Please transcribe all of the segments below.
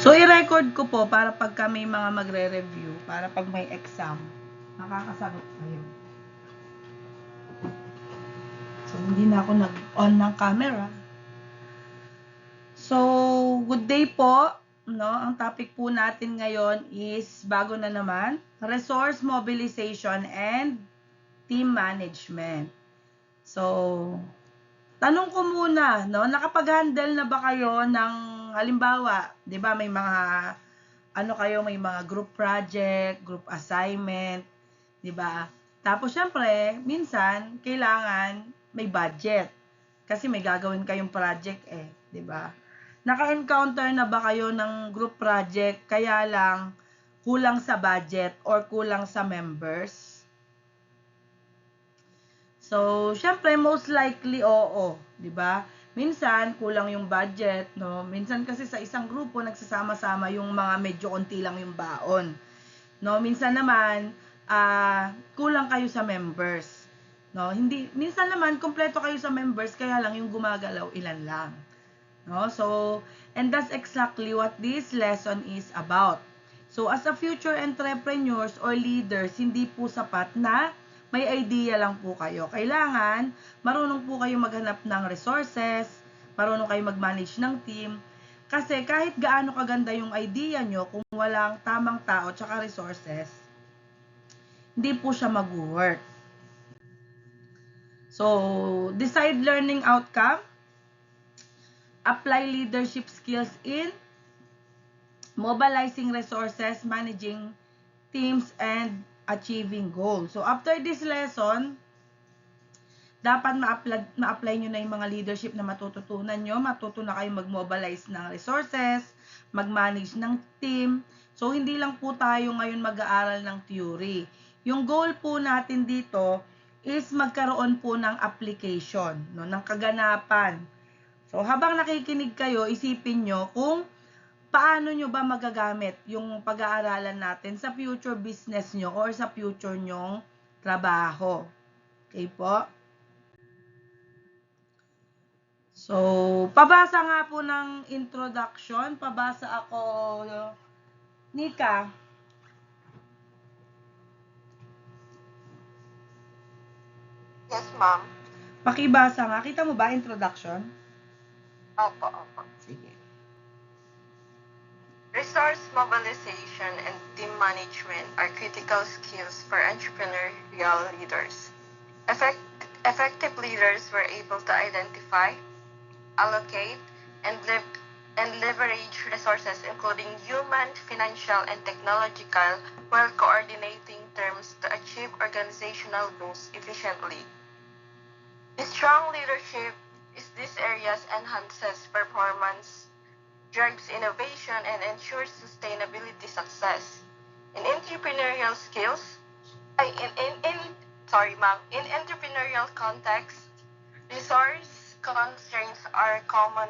So, i-record ko po para pagka may mga magre-review, para pag may exam, makakasagot kayo. So, hindi na ako nag-on ng camera. So, good day po. No, ang topic po natin ngayon is, bago na naman, resource mobilization and team management. So, tanong ko muna, no, nakapag-handle na ba kayo ng, halimbawa, 'di ba, may mga may mga group project, group assignment, 'di ba? Tapos syempre, minsan kailangan may budget kasi may gagawin kayong project 'di ba? Naka-encounter na ba kayo ng group project kaya lang kulang sa budget or kulang sa members? So, syempre most likely oo, 'di ba? Minsan kulang yung budget, no? Minsan kasi sa isang grupo nagsasama-sama yung mga medyo konti lang yung baon. No, minsan naman kulang kayo sa members. No, hindi minsan naman kumpleto kayo sa members kaya lang yung gumagalaw ilan lang. No? So, and that's exactly what this lesson is about. So, as a future entrepreneurs or leaders, hindi po sapat na may idea lang po kayo. Kailangan, marunong po kayo maghanap ng resources, marunong kayo mag-manage ng team, kasi kahit gaano kaganda yung idea nyo, kung walang tamang tao at resources, hindi po siya mag-work. So, decide learning outcome, apply leadership skills in mobilizing resources, managing teams, and achieving goals. So, after this lesson, dapat ma-apply nyo na yung mga leadership na matututunan nyo. Matuto na kayo mag-mobilize ng resources, mag-manage ng team. So, hindi lang po tayo ngayon mag-aaral ng theory. Yung goal po natin dito is magkaroon po ng application, no, ng kaganapan. So, habang nakikinig kayo, isipin nyo kung paano nyo ba magagamit yung pag-aaralan natin sa future business nyo or sa future nyong trabaho. Okay po? So, pabasa nga po ng introduction. Pabasa ako, Nika. Yes, ma'am. Pakibasa nga. Kita mo ba introduction? Opo. Sige. Resource mobilization and team management are critical skills for entrepreneurial leaders. Effective leaders were able to identify, allocate, and leverage resources including human, financial, and technological while coordinating terms to achieve organizational goals efficiently. Strong leadership in these areas enhances performance, drives innovation, and ensures sustainability success. In entrepreneurial skills, in entrepreneurial context, resource constraints are common,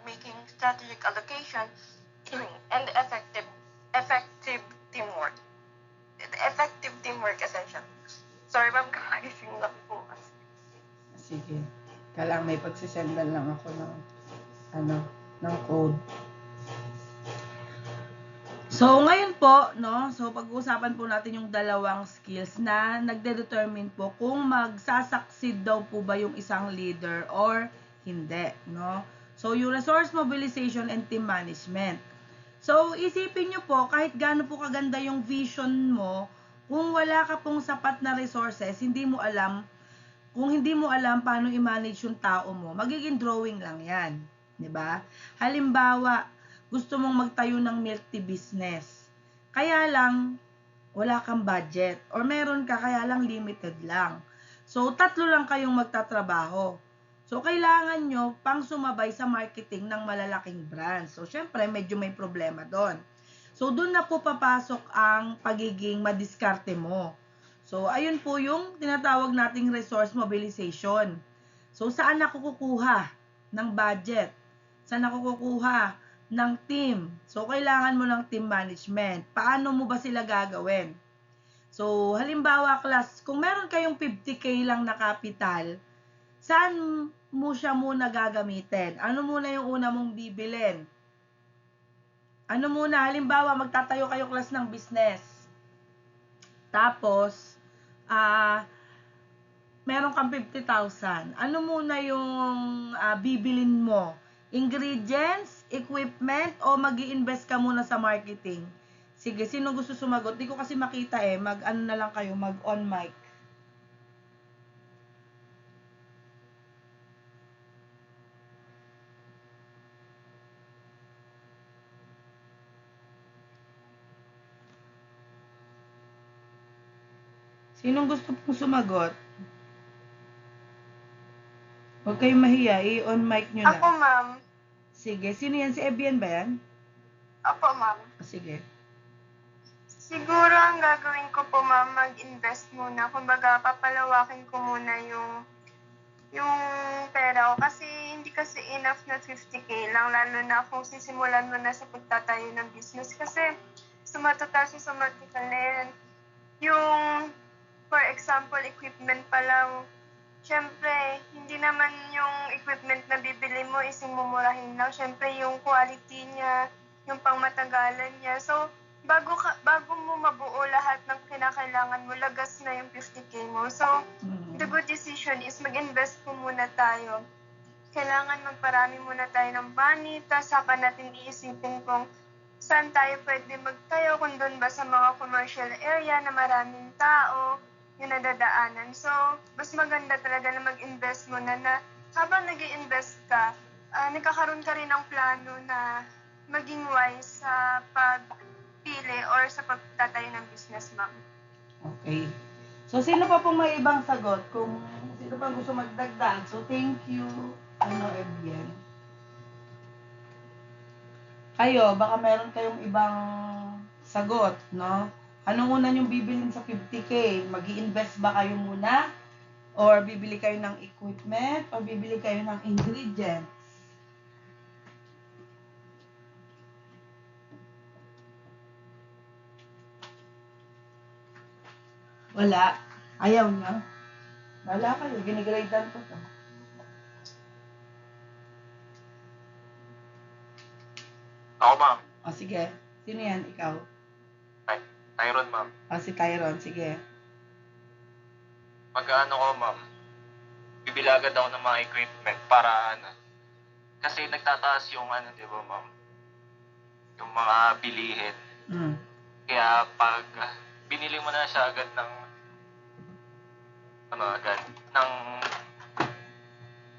making strategic allocation and effective teamwork. Effective teamwork essential. Sorry, ma'am, kakagising lang po. Sige. Kailangan may pagsisendan lang ako ng code. So, ngayon po, no? So, pag-uusapan po natin yung dalawang skills na nagde-determine po kung magsasucceed daw po ba yung isang leader or hindi, no? So, yung resource mobilization and team management. So, isipin nyo po, kahit gaano po kaganda yung vision mo, kung wala ka pong sapat na resources, kung hindi mo alam paano i-manage yung tao mo, magiging drawing lang yan. 'Di ba? Halimbawa, gusto mong magtayo ng milk tea business. Kaya lang, wala kang budget. Or meron ka, kaya lang limited lang. So, 3 lang kayong magtatrabaho. So, kailangan nyo pang sumabay sa marketing ng malalaking brands. So, syempre, medyo may problema doon. So, doon na po papasok ang pagiging madiskarte mo. So, ayun po yung tinatawag nating resource mobilization. So, saan ako kukuha ng budget? Saan ako kukuha ng team? So, kailangan mo ng team management. Paano mo ba sila gagawin? So, halimbawa, class, kung meron kayong 50K lang na capital, saan mo siya muna gagamitin? Ano muna yung una mong bibilin? Ano muna, halimbawa, magtatayo kayo class ng business. Tapos, meron kang 50,000. Ano muna yung bibilin mo? Ingredients, equipment, o mag-i-invest ka muna sa marketing? Sige, sino gusto sumagot? Di ko kasi makita mag-ano na lang kayo, mag-on mic. Sinong gusto pong sumagot? Huwag kayong mahiya, i-on mic nyo na. Ako, ma'am. Sige, sino yan? Si Ebian ba yan? Opo, ma'am. Sige. Siguro ang gagawin ko po, ma'am, mag-invest muna. Kumbaga, papalawakin ko muna yung pera ko. Kasi hindi kasi enough na 50K lang, lalo na kung sisimulan mo na sa pagtatayo ng business. Kasi sumatotal sa sumatical na yan. Yung, for example, equipment pa lang, syempre, hindi naman yung equipment na bibili mo ising mumurahin lang. Syempre, yung quality niya, yung pangmatagalan niya. So, bago mo mabuo lahat ng kinakailangan mo, lagas na yung 50K mo. So, the good decision is mag-invest po muna tayo. Kailangan magparami muna tayo ng money, tapos saka natin iisipin kung saan tayo pwede magtayo, kung doon ba sa mga commercial area na maraming tao yung nadadaanan. So, mas maganda talaga na mag-invest muna na habang nag-i-invest ka, nagkakaroon ka rin ng plano na maging wise sa pagpili or sa pagtatayo ng business, ma'am. Okay. So, sino pa pong may ibang sagot? Kung sino pa gusto magdagdag. So, thank you. Ebian. Kayo, baka meron kayong ibang sagot, no? Anong una yung bibilin sa 50K? Mag-i-invest ba kayo muna? Or bibili kayo ng equipment? Or bibili kayo ng ingredients? Wala. Ayaw nyo? Wala kayo. Ginigradean ko to. Ako, ma'am. O, sige. Sino yan? Ikaw? Tyron, ma'am. O, si Tyron. Sige. Mag-ano ko, ma'am. Bibili agad ako ng mga equipment para kasi nagtataas yung di ba, ma'am? Yung mga bilihin. Kaya pag binili mo na siya agad ng ng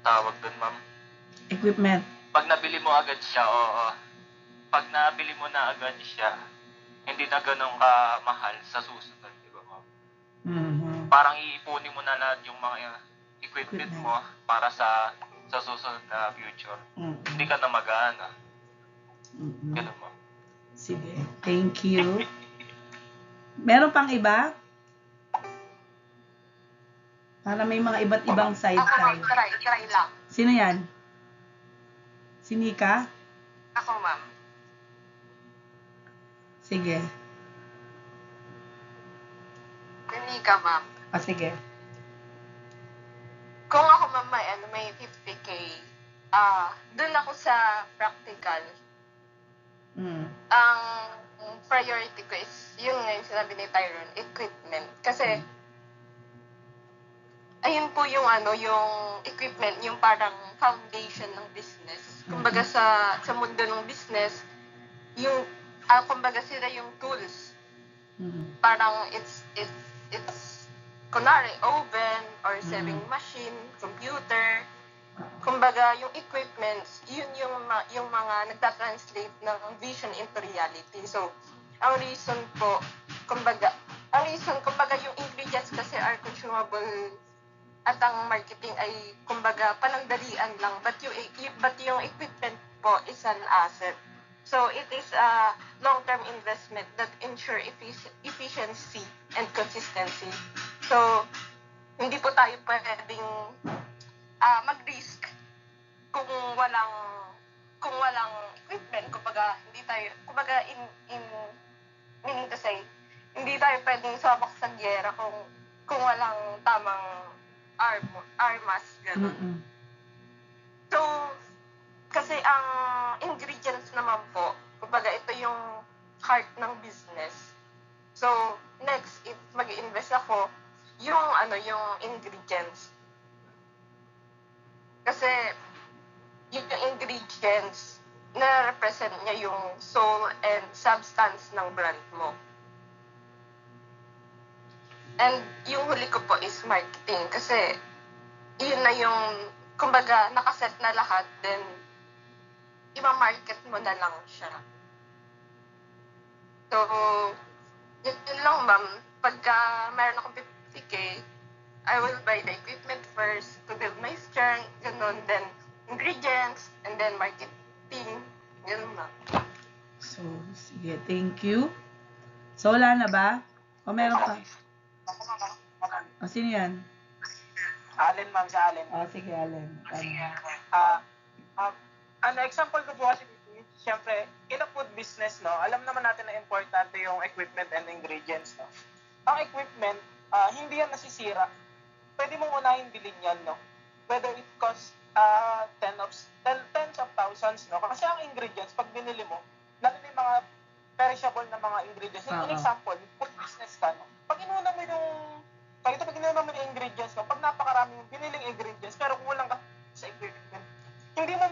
tawag doon, ma'am. Equipment. Pag nabili mo agad siya, pag nabili mo na agad siya, hindi na ganun kamahal sa susunod, di ba, ma'am? Parang iipunin mo na lahat yung mga equipment mo para sa susunod na future. Hindi ka na mag-aana. Ganun, ma'am. Sige. Thank you. Meron pang iba? Para may mga iba't ibang side tayo. Try lang. Sino yan? Si Nika? Ako, ma'am. Sige. Hindi ka, ma'am. Sige. Kung ako, ma'am, may 50K, dun ako sa practical. Ang priority ko is, yun nga yung sinabi ni Tyron, equipment. Kasi, ayun po yung yung equipment, yung parang foundation ng business. Kumbaga sa mundo ng business, yung kumbaga sila yung tools. Parang it's kunwari oven or sewing machine, computer. Kumbaga yung equipments, yun yung mga nagta-translate ng vision into reality. So, ang reason kumbaga yung ingredients kasi are consumable at ang marketing ay kumbaga panandalian lang, but yung equipment po is an asset. So it is a long-term investment that ensure efficiency and consistency. So hindi po tayo pwedeng mag-risk kung walang equipment. Kumbaga meaning to say, hindi tayo pwedeng sabak sa gyera kung walang tamang armas, gano'n. So, kasi ang ingredients naman po, kumbaga ito yung yung ingredients. Kasi yung ingredients na-represent niya yung soul and substance ng brand mo. And yung huli ko po is marketing kasi yun na yung, kumbaga, nakaset na lahat, then i-market mo na lang siya. So, yun lang ma'am. Pagka meron akong 50K, I will buy the equipment first to build my strength, ganun, then ingredients, and then marketing, ganun ma'am. So, sige, thank you. So, wala na ba? O meron pa? O, sino yan? Allen, ma'am, sa Allen. O, sige, Allen. Ano, example ko po kasi, siyempre, in a food business, no, alam naman natin na importante yung equipment and ingredients, no. Ang equipment, hindi yan nasisira. Pwede mong unahin bilhin yan, no. Whether it costs tens of thousands, no. Kasi ang ingredients, pag binili mo, lalo na yung mga perishable na mga ingredients. For example, food business ka, no. Pag inuna mo yung, pag inuna mo yung ingredients, no, pag napakarami yung biniling ingredients, pero kulang ka sa equipment, hindi mo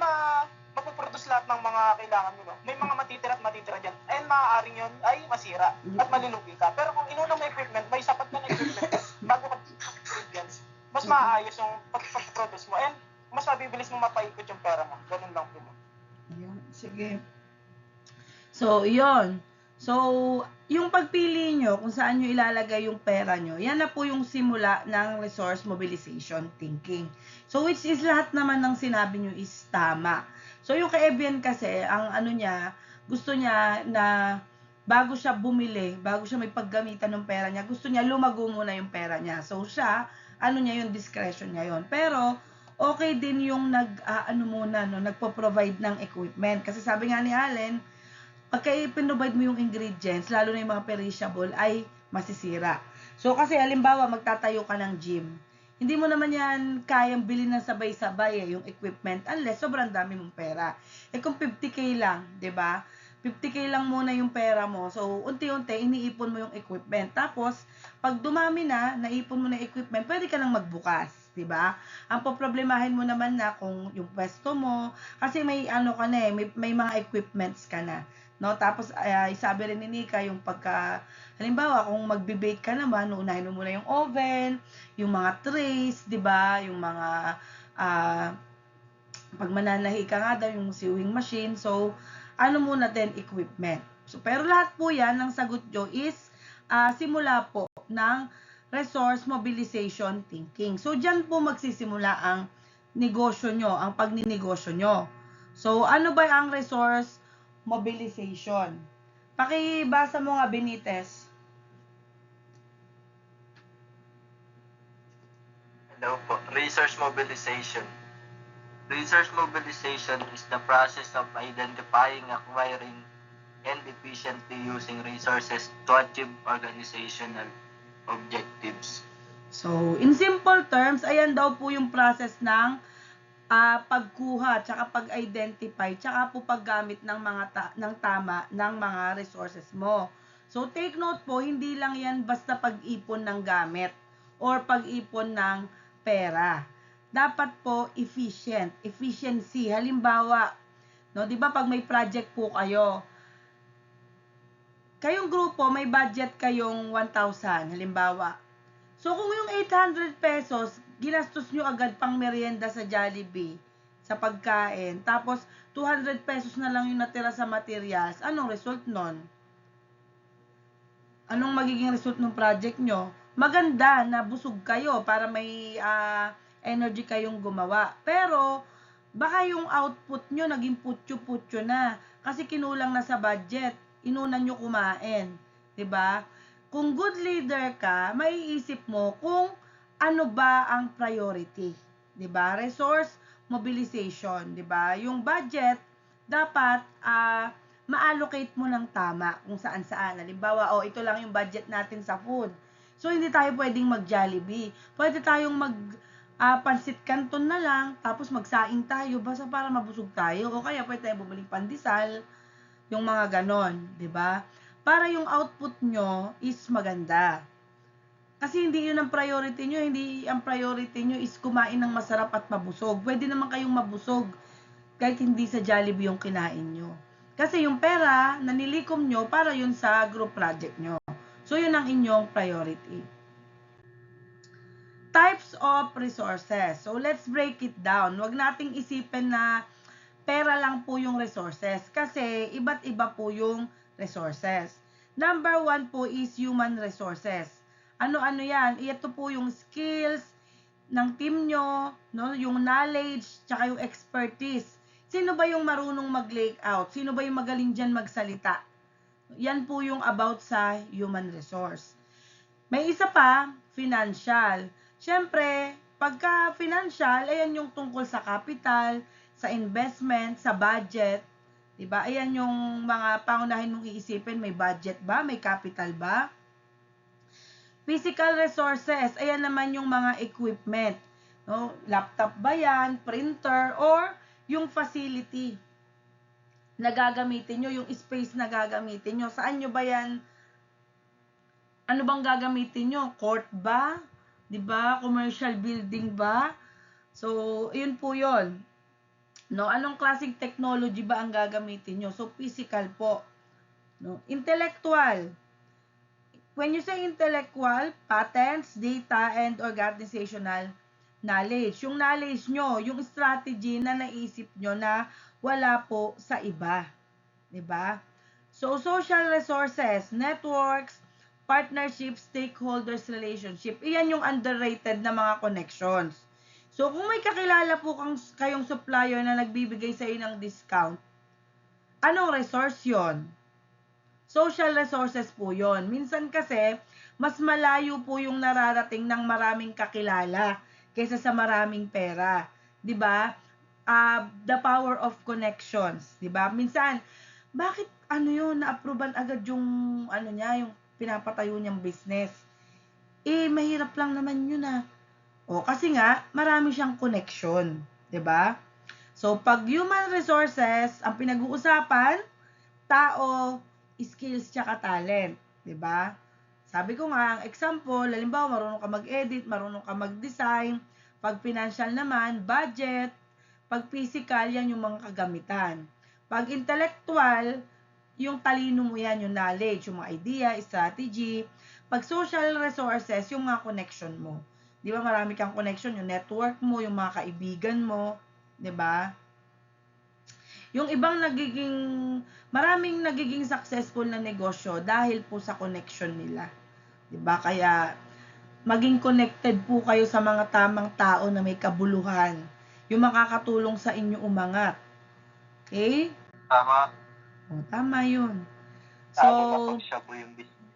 mapuproduce lahat ng mga kailangan mo, no? May mga matitira dyan. And maaaring yun ay masira at malulugi ka. Pero kung inuna mo equipment, may sapat na equipment bago ka ingredients, mas maayos yung pag-produce mo and mas mabibilis mo mapaikot yung pera mo. Ganun lang po. Ayan, sige. So, yun. So, yung pagpili nyo kung saan nyo ilalagay yung pera nyo, yan na po yung simula ng resource mobilization thinking. So, which is lahat naman ng sinabi nyo is tama. So, yung kay Evian kasi, ang ano niya, gusto niya na bago siya bumili, bago siya may paggamitan ng pera niya, gusto niya lumago muna yung pera niya. So, siya, ano niya yun, discretion niya yun. Pero, okay din yung nagpo-provide ng equipment. Kasi sabi nga ni Allen, pagka i-provide mo yung ingredients, lalo na yung mga perishable, ay masisira. So, kasi halimbawa, magtatayo ka ng gym. Hindi mo naman yan kayang bilhin ng sabay-sabay yung equipment unless sobrang dami mong pera. Kung 50K lang, 'di ba? 50K lang muna yung pera mo. So, unti-unti iniipon mo yung equipment. Tapos, pag dumami na, naipon mo na yung equipment, pwede ka nang magbukas, 'di ba? Ang poproblemahin mo naman na kung yung pwesto mo, kasi may may mga equipments ka na. No, tapos sabi rin ni Nika yung halimbawa kung magbe-bake ka naman, unahin mo muna yung oven, yung mga trays, 'di ba? Yung mga pag mananahi ka nga daw yung sewing machine. So, muna din equipment. So, pero lahat po 'yan ng sagot nyo is simula po ng resource mobilization thinking. So, diyan po magsisimula ang negosyo nyo, ang pagninegosyo nyo. So, ano ba ang resource mobilization? Pakibasa mo nga, Benitez. Hello po. Resource mobilization. Resource mobilization is the process of identifying, acquiring, and efficiently using resources to achieve organizational objectives. So, in simple terms, ayan daw po yung process ng pagkuha, tsaka pag-identify, tsaka po paggamit ng ng tama ng mga resources mo. So, take note po, hindi lang yan basta pag-ipon ng gamit or pag-ipon ng pera. Dapat po efficiency. Halimbawa, no, 'di ba pag may project po kayong grupo may budget kayong 1,000 halimbawa. So, kung yung 800 pesos, ginastos nyo agad pang merienda sa Jollibee, sa pagkain, tapos 200 pesos na lang yung natira sa materials, anong result nun? Anong magiging result ng project nyo? Maganda na busog kayo para may energy kayong gumawa. Pero, baka yung output nyo naging putyo-putyo na kasi kinulang na sa budget, inunan nyo kumain. 'Di ba? Kung good leader ka, maiisip mo kung ano ba ang priority, 'di ba? Resource mobilization, 'di ba? Yung budget dapat ma-allocate mo ng tama kung saan-saan. Halimbawa, ito lang yung budget natin sa food. So hindi tayo pwedeng mag-Jollibee. Pwede tayong pansit canton na lang, tapos magsaing tayo basta para mabusog tayo, o kaya pwede tayong bumili pandesal, yung mga ganon, 'di ba? Para yung output nyo is maganda. Kasi hindi yun ang priority nyo. Hindi ang priority nyo is kumain ng masarap at mabusog. Pwede naman kayong mabusog kahit hindi sa Jollibee yung kinain nyo. Kasi yung pera na nilikom nyo para yun sa group project nyo. So yun ang inyong priority. Types of resources. So let's break it down. Huwag nating isipin na pera lang po yung resources. Kasi iba't iba po yung resources. Number 1 po is human resources. Ano-ano yan? Ito po yung skills ng team nyo, no? Yung knowledge, tsaka yung expertise. Sino ba yung marunong mag-layout? Sino ba yung magaling dyan magsalita? Yan po yung about sa human resource. May isa pa, financial. Siyempre, pagka financial, ayan yung tungkol sa capital, sa investment, sa budget. Diba? Ayan yung mga pangunahin mong iisipin. May budget ba? May capital ba? Physical resources, ayan naman yung mga equipment. No? Laptop ba yan, printer, or yung facility na gagamitin nyo, yung space na gagamitin nyo. Saan nyo ba yan? Ano bang gagamitin nyo? Court ba? Diba? Commercial building ba? So, yun po yun. No? Anong klaseng technology ba ang gagamitin nyo? So, physical po. No? Intellectual. When you say intellectual, patents, data, and organizational knowledge. Yung knowledge nyo, yung strategy na naisip nyo na wala po sa iba. Diba? So, social resources, networks, partnerships, stakeholders, relationship. Iyan yung underrated na mga connections. So, kung may kakilala po kayong supplier na nagbibigay sa inyo ng discount, anong resource yon? Social resources po yon. Minsan kasi, mas malayo po yung nararating ng maraming kakilala kaysa sa maraming pera. 'Di ba? The power of connections. 'Di ba? Minsan, bakit na-approvean agad yung yung pinapatayo niyang business? Mahirap lang naman yun kasi nga, marami siyang connection. 'Di ba? So, pag human resources, ang pinag-uusapan, tao, skills tsaka talent, 'di ba? Sabi ko nga, ang example, halimbawa marunong ka mag-edit, marunong ka mag-design, pag financial naman, budget, pag physical, yan yung mga kagamitan. Pag intellectual, yung talino mo yan, yung knowledge, yung mga idea, strategy. Pag social resources, yung mga connection mo. 'Di ba? Marami kang connection, yung network mo, yung mga kaibigan mo, 'di ba? Yung ibang maraming nagiging successful na negosyo dahil po sa connection nila. 'Di ba? Kaya maging connected po kayo sa mga tamang tao na may kabuluhan. Yung makakatulong sa inyo umangat. Okay? Tama. Tama yun. So, shabu yung business.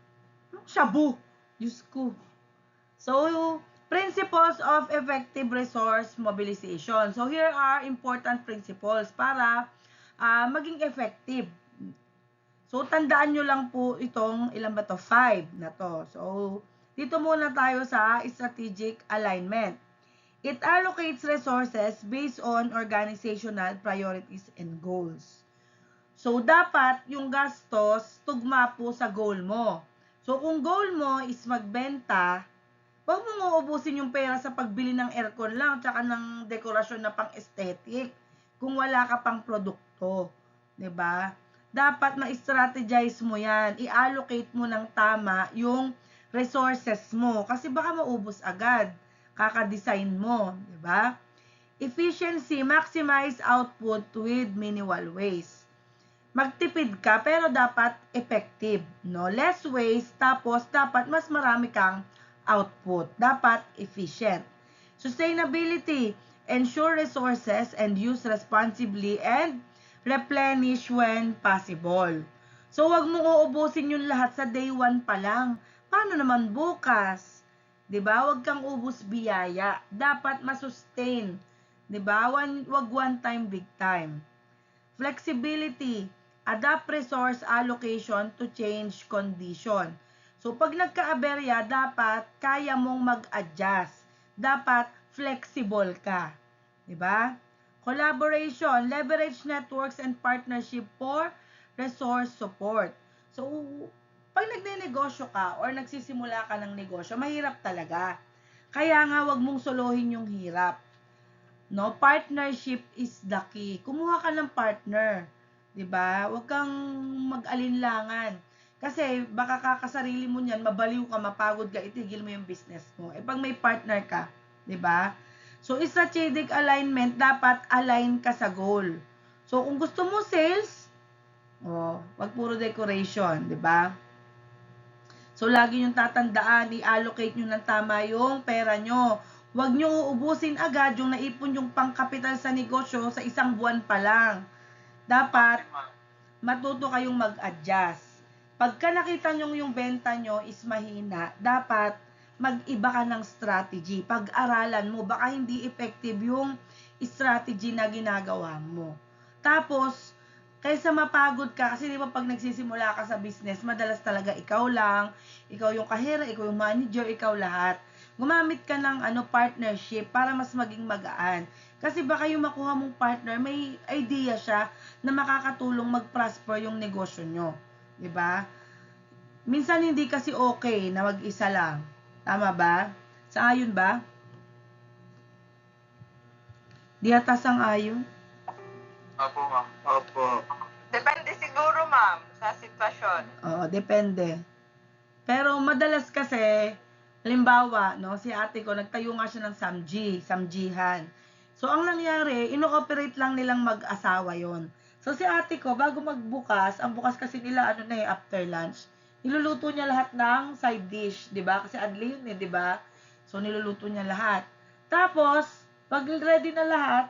Shabu. Diyos ko. So, principles of effective resource mobilization. So, here are important principles para maging effective. So, tandaan nyo lang po itong, ilan ba to? 5 na to. So, dito muna tayo sa strategic alignment. It allocates resources based on organizational priorities and goals. So, dapat yung gastos tugma po sa goal mo. So, kung goal mo is magbenta, huwag mong uubusin yung pera sa pagbili ng aircon lang tsaka ng dekorasyon na pang-aesthetic kung wala ka pang produkto. 'Di ba? Dapat ma-strategize mo yan. I-allocate mo ng tama yung resources mo. Kasi baka maubos agad. Kaka-design mo. 'Di ba? Efficiency, maximize output with minimal waste. Magtipid ka pero dapat effective. No? Less waste, tapos dapat mas marami kang output. Dapat efficient. Sustainability, ensure resources and use responsibly and replenish when possible. So, wag mong uubusin yung lahat sa day 1 pa lang. Paano naman bukas? 'Di ba? Wag kang ubus biyaya. Dapat masustain. 'Di ba? Wag one time, big time. Flexibility, adapt resource allocation to change condition. So, pag nagka-aberya, dapat kaya mong mag-adjust. Dapat flexible ka. 'Di ba? Collaboration, leverage networks and partnership for resource support. So, pag nagnenegosyo ka or nagsisimula ka ng negosyo, mahirap talaga. Kaya nga, wag mong solohin yung hirap. No, partnership is the key. Kumuha ka ng partner, 'di ba? Huwag kang mag-alinlangan. Kasi baka kakasarili mo niyan, mabaliw ka, mapagod ka, itigil mo yung business mo. Pag may partner ka, 'di ba? So, strategic alignment, dapat align ka sa goal. So, kung gusto mo sales, wag puro decoration, 'di ba? So, lagi yung tatandaan, i-allocate nyo ng tama yung pera nyo. Huwag nyo ubusin agad yung naipon yung pangkapital sa negosyo sa isang buwan pa lang. Dapat, matuto kayong mag-adjust. Pagka nakita nyo yung benta nyo is mahina, dapat mag-iba ka ng strategy. Pag-aralan mo, baka hindi effective yung strategy na ginagawa mo. Tapos, kaysa mapagod ka, kasi di ba pag nagsisimula ka sa business, madalas talaga ikaw lang, ikaw yung kahera, ikaw yung manager, ikaw lahat. Gumamit ka ng partnership para mas maging magaan. Kasi baka yung makuha mong partner, may idea siya na makakatulong mag-prosper yung negosyo nyo. Di ba? Minsan hindi kasi okay na mag-isa lang. Tama ba? Sang-ayon ba? Di ata sang-ayon? Opo, ma'am. Opo. Depende siguro, ma'am, sa sitwasyon. Oo, depende. Pero madalas kasi, halimbawa, no, si ate ko, nagtayo nga siya ng samjihan. So, ang nangyari, ino-operate lang nilang mag-asawa yon. So, si ate ko, bago magbukas, ang bukas kasi nila, after lunch, niluluto niya lahat ng side dish, di ba? Kasi adli yun di ba? So, niluluto niya lahat. Tapos, pag ready na lahat,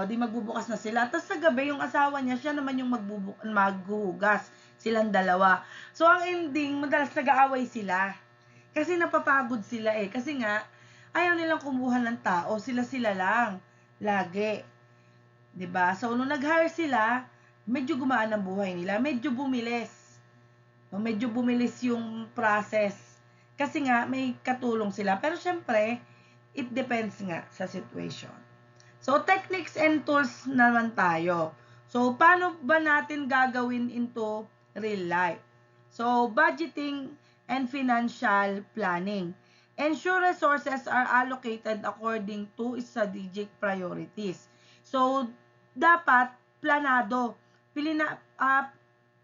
di magbubukas na sila. Tapos sa gabi, yung asawa niya, siya naman yung maghuhugas. Silang dalawa. So, ang ending, madalas nag-aaway sila. Kasi napapagod sila Kasi nga, ayaw nilang kumuha ng tao. Sila-sila lang. Lagi. 'Di ba? So, nung nag-hire sila, medyo gumaan ang buhay nila. Medyo bumilis. Medyo bumilis yung process. Kasi nga, may katulong sila. Pero syempre, it depends nga sa situation. So, techniques and tools naman tayo. So, paano ba natin gagawin into real life? So, budgeting and financial planning. Ensure resources are allocated according to strategic priorities. So, dapat planado.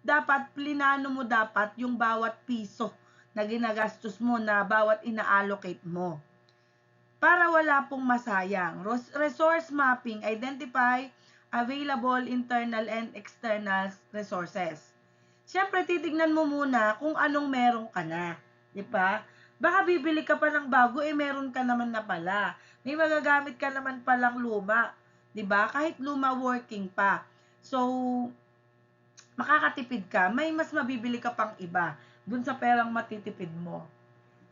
Dapat plinano mo dapat yung bawat piso na ginagastos mo, na bawat ina-allocate mo, para wala pong masayang. Resource mapping, identify available internal and external resources. Siyempre, titignan mo muna kung anong meron ka na. Di ba? Baka bibili ka pa ng bago, meron ka naman na pala. May magagamit ka naman palang luma. Di ba? Kahit luma, working pa. So, makakatipid ka. May mas mabibili ka pang iba dun sa perang matitipid mo.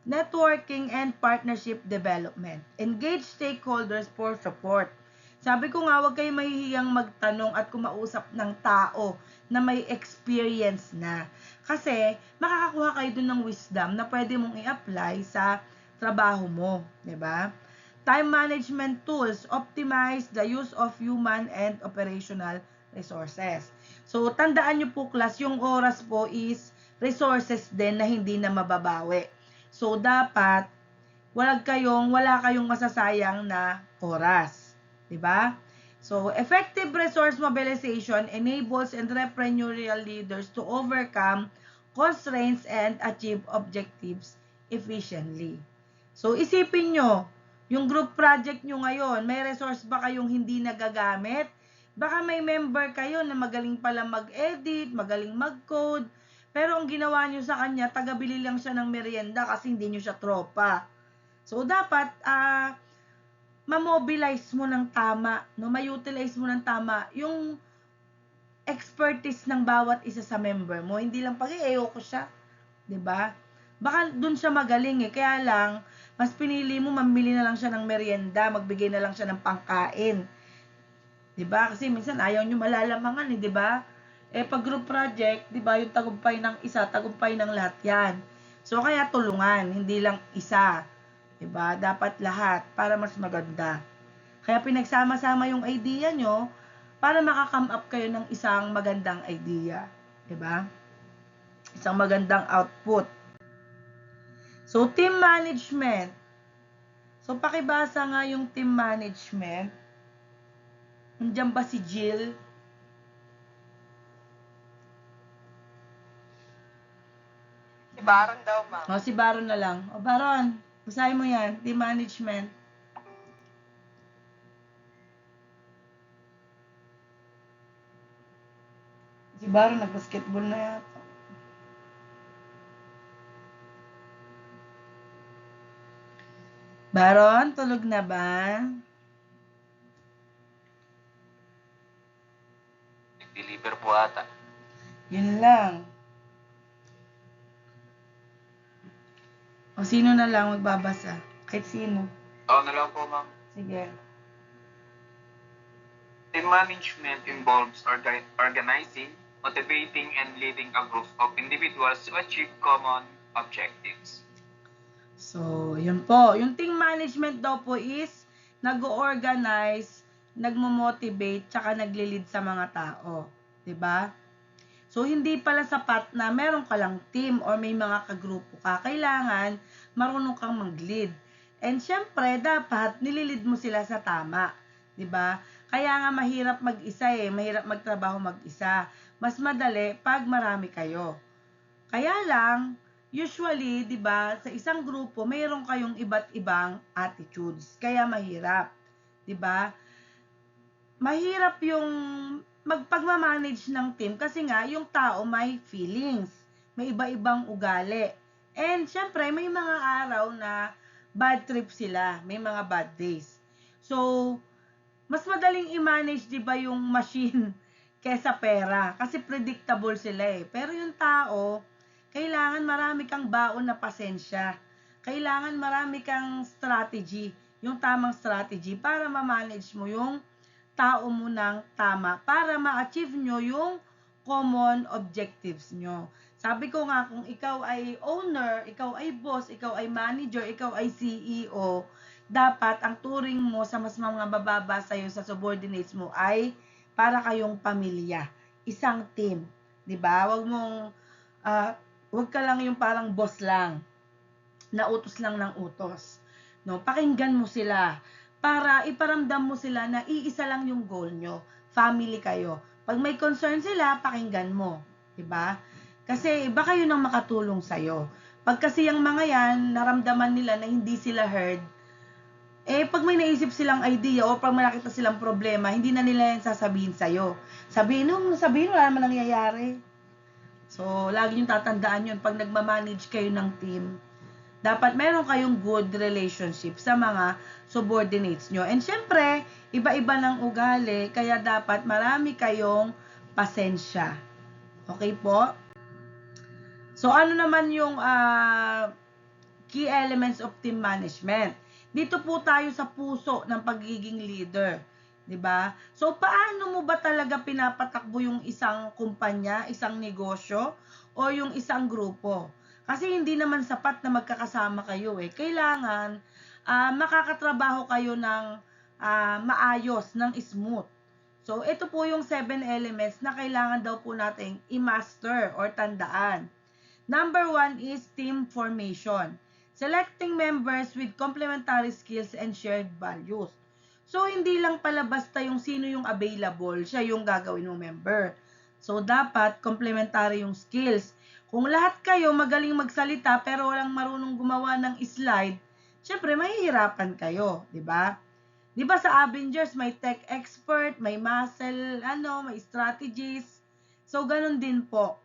Networking and partnership development. Engage stakeholders for support. Sabi ko nga, huwag kayo mahihiyang magtanong at kumausap ng tao na may experience na. Kasi, makakakuha kayo dun ng wisdom na pwede mong i-apply sa trabaho mo. Diba? Time management tools. Optimize the use of human and operational resources. So, tandaan nyo po, class, yung oras po is resources din na hindi na mababawi. So, dapat, wala kayong masasayang na oras. Diba? So, effective resource mobilization enables entrepreneurial leaders to overcome constraints and achieve objectives efficiently. So, isipin nyo, yung group project nyo ngayon, may resource ba kayong hindi nagagamit? Baka may member kayo na magaling pala mag-edit, magaling mag-code, pero ang ginawa nyo sa kanya, tagabili lang siya ng merienda kasi hindi nyo siya tropa. So, dapat, ma-mobilize mo ng tama, no? Ma-utilize mo ng tama yung expertise ng bawat isa sa member mo. Hindi lang ayoko siya. 'Di ba? Baka dun siya magaling kaya lang, mas pinili mo mamili na lang siya ng merienda, magbigay na lang siya ng pangkain. 'Di ba? Kasi minsan ayaw nyo malalamangan 'di ba? Pag group project, 'di ba, yung tagumpay ng isa, tagumpay ng lahat 'yan. So kaya tulungan, hindi lang isa. 'Di ba? Dapat lahat para mas maganda. Kaya pinagsama-sama yung idea nyo para maka-come up kayo ng isang magandang idea, 'di ba? isang magandang output. So, team management. So, pakibasa nga yung team management. Nandiyan ba si Jill? Si Baron daw, ma'am. O, si Baron na lang. O, Baron, basahin mo yan. Team management. Si Baron, nag-basketball na yata. Baron, tulog na ba? Nag-deliver po ata. Yun lang. O, sino na lang magbabasa? Kahit sino. Ako na lang po, ma'am. Sige. Team management involves organizing, motivating, and leading a group of individuals to achieve common objectives. So, yun po. Yung team management daw po is nag-organize, nagmo-motivate, tsaka nagli-lead sa mga tao. 'Di ba? So, hindi pala sapat na meron ka lang team or may mga kagrupo ka. Kailangan marunong kang mag-lead. And syempre, dapat nililid mo sila sa tama. 'Di ba? Kaya nga mahirap mag-isa mahirap magtrabaho mag-isa. Mas madali pag marami kayo. Kaya lang, usually, 'di ba, sa isang grupo, mayroon kayong iba't ibang attitudes. Kaya mahirap, 'di ba? Mahirap yung pagmamanage ng team kasi nga yung tao may feelings, may iba-ibang ugali. And syempre, may mga araw na bad trip sila, may mga bad days. So, mas madaling i-manage, 'di ba, yung machine kesa pera kasi predictable sila Pero yung tao, kailangan marami kang baon na pasensya. Kailangan marami kang strategy, yung tamang strategy para ma-manage mo yung tao mo ng tama, para ma-achieve nyo yung common objectives nyo. Sabi ko nga, kung ikaw ay owner, ikaw ay boss, ikaw ay manager, ikaw ay CEO, dapat ang turing mo sa mas mga bababa sa'yo sa subordinates mo ay para kayong pamilya, isang team. 'Di ba? Huwag ka lang yung parang boss lang, na utos lang ng utos. No, pakinggan mo sila para iparamdam mo sila na iisa lang yung goal nyo. Family kayo. Pag may concern sila, pakinggan mo, 'di ba? Kasi baka yun ang makatulong sa iyo. Pag kasi yung mga yan, naramdaman nila na hindi sila heard, pag may naisip silang idea o pag may nakita silang problema, hindi na nila yan sasabihin sa iyo. Sabihin, wala naman nangyayari. So, lagi yung tatandaan yun pag nagmamanage kayo ng team. Dapat meron kayong good relationship sa mga subordinates nyo. And syempre, iba-iba ng ugali, kaya dapat marami kayong pasensya. Okay po? So, ano naman yung key elements of team management? Dito po tayo sa puso ng pagiging leader. 'Di ba? So, paano mo ba talaga pinapatakbo yung isang kumpanya, isang negosyo, o yung isang grupo? Kasi hindi naman sapat na magkakasama kayo Kailangan makakatrabaho kayo ng maayos, ng smooth. So, ito po yung 7 elements na kailangan daw po nating i-master or tandaan. Number 1 is team formation. Selecting members with complementary skills and shared values. So, hindi lang pala basta yung sino yung available, siya yung gagawin mong member. So, dapat complementary yung skills. Kung lahat kayo magaling magsalita pero walang marunong gumawa ng slide, syempre mahihirapan kayo, 'di ba? 'Di ba sa Avengers may tech expert, may muscle, may strategies. So, ganun din po.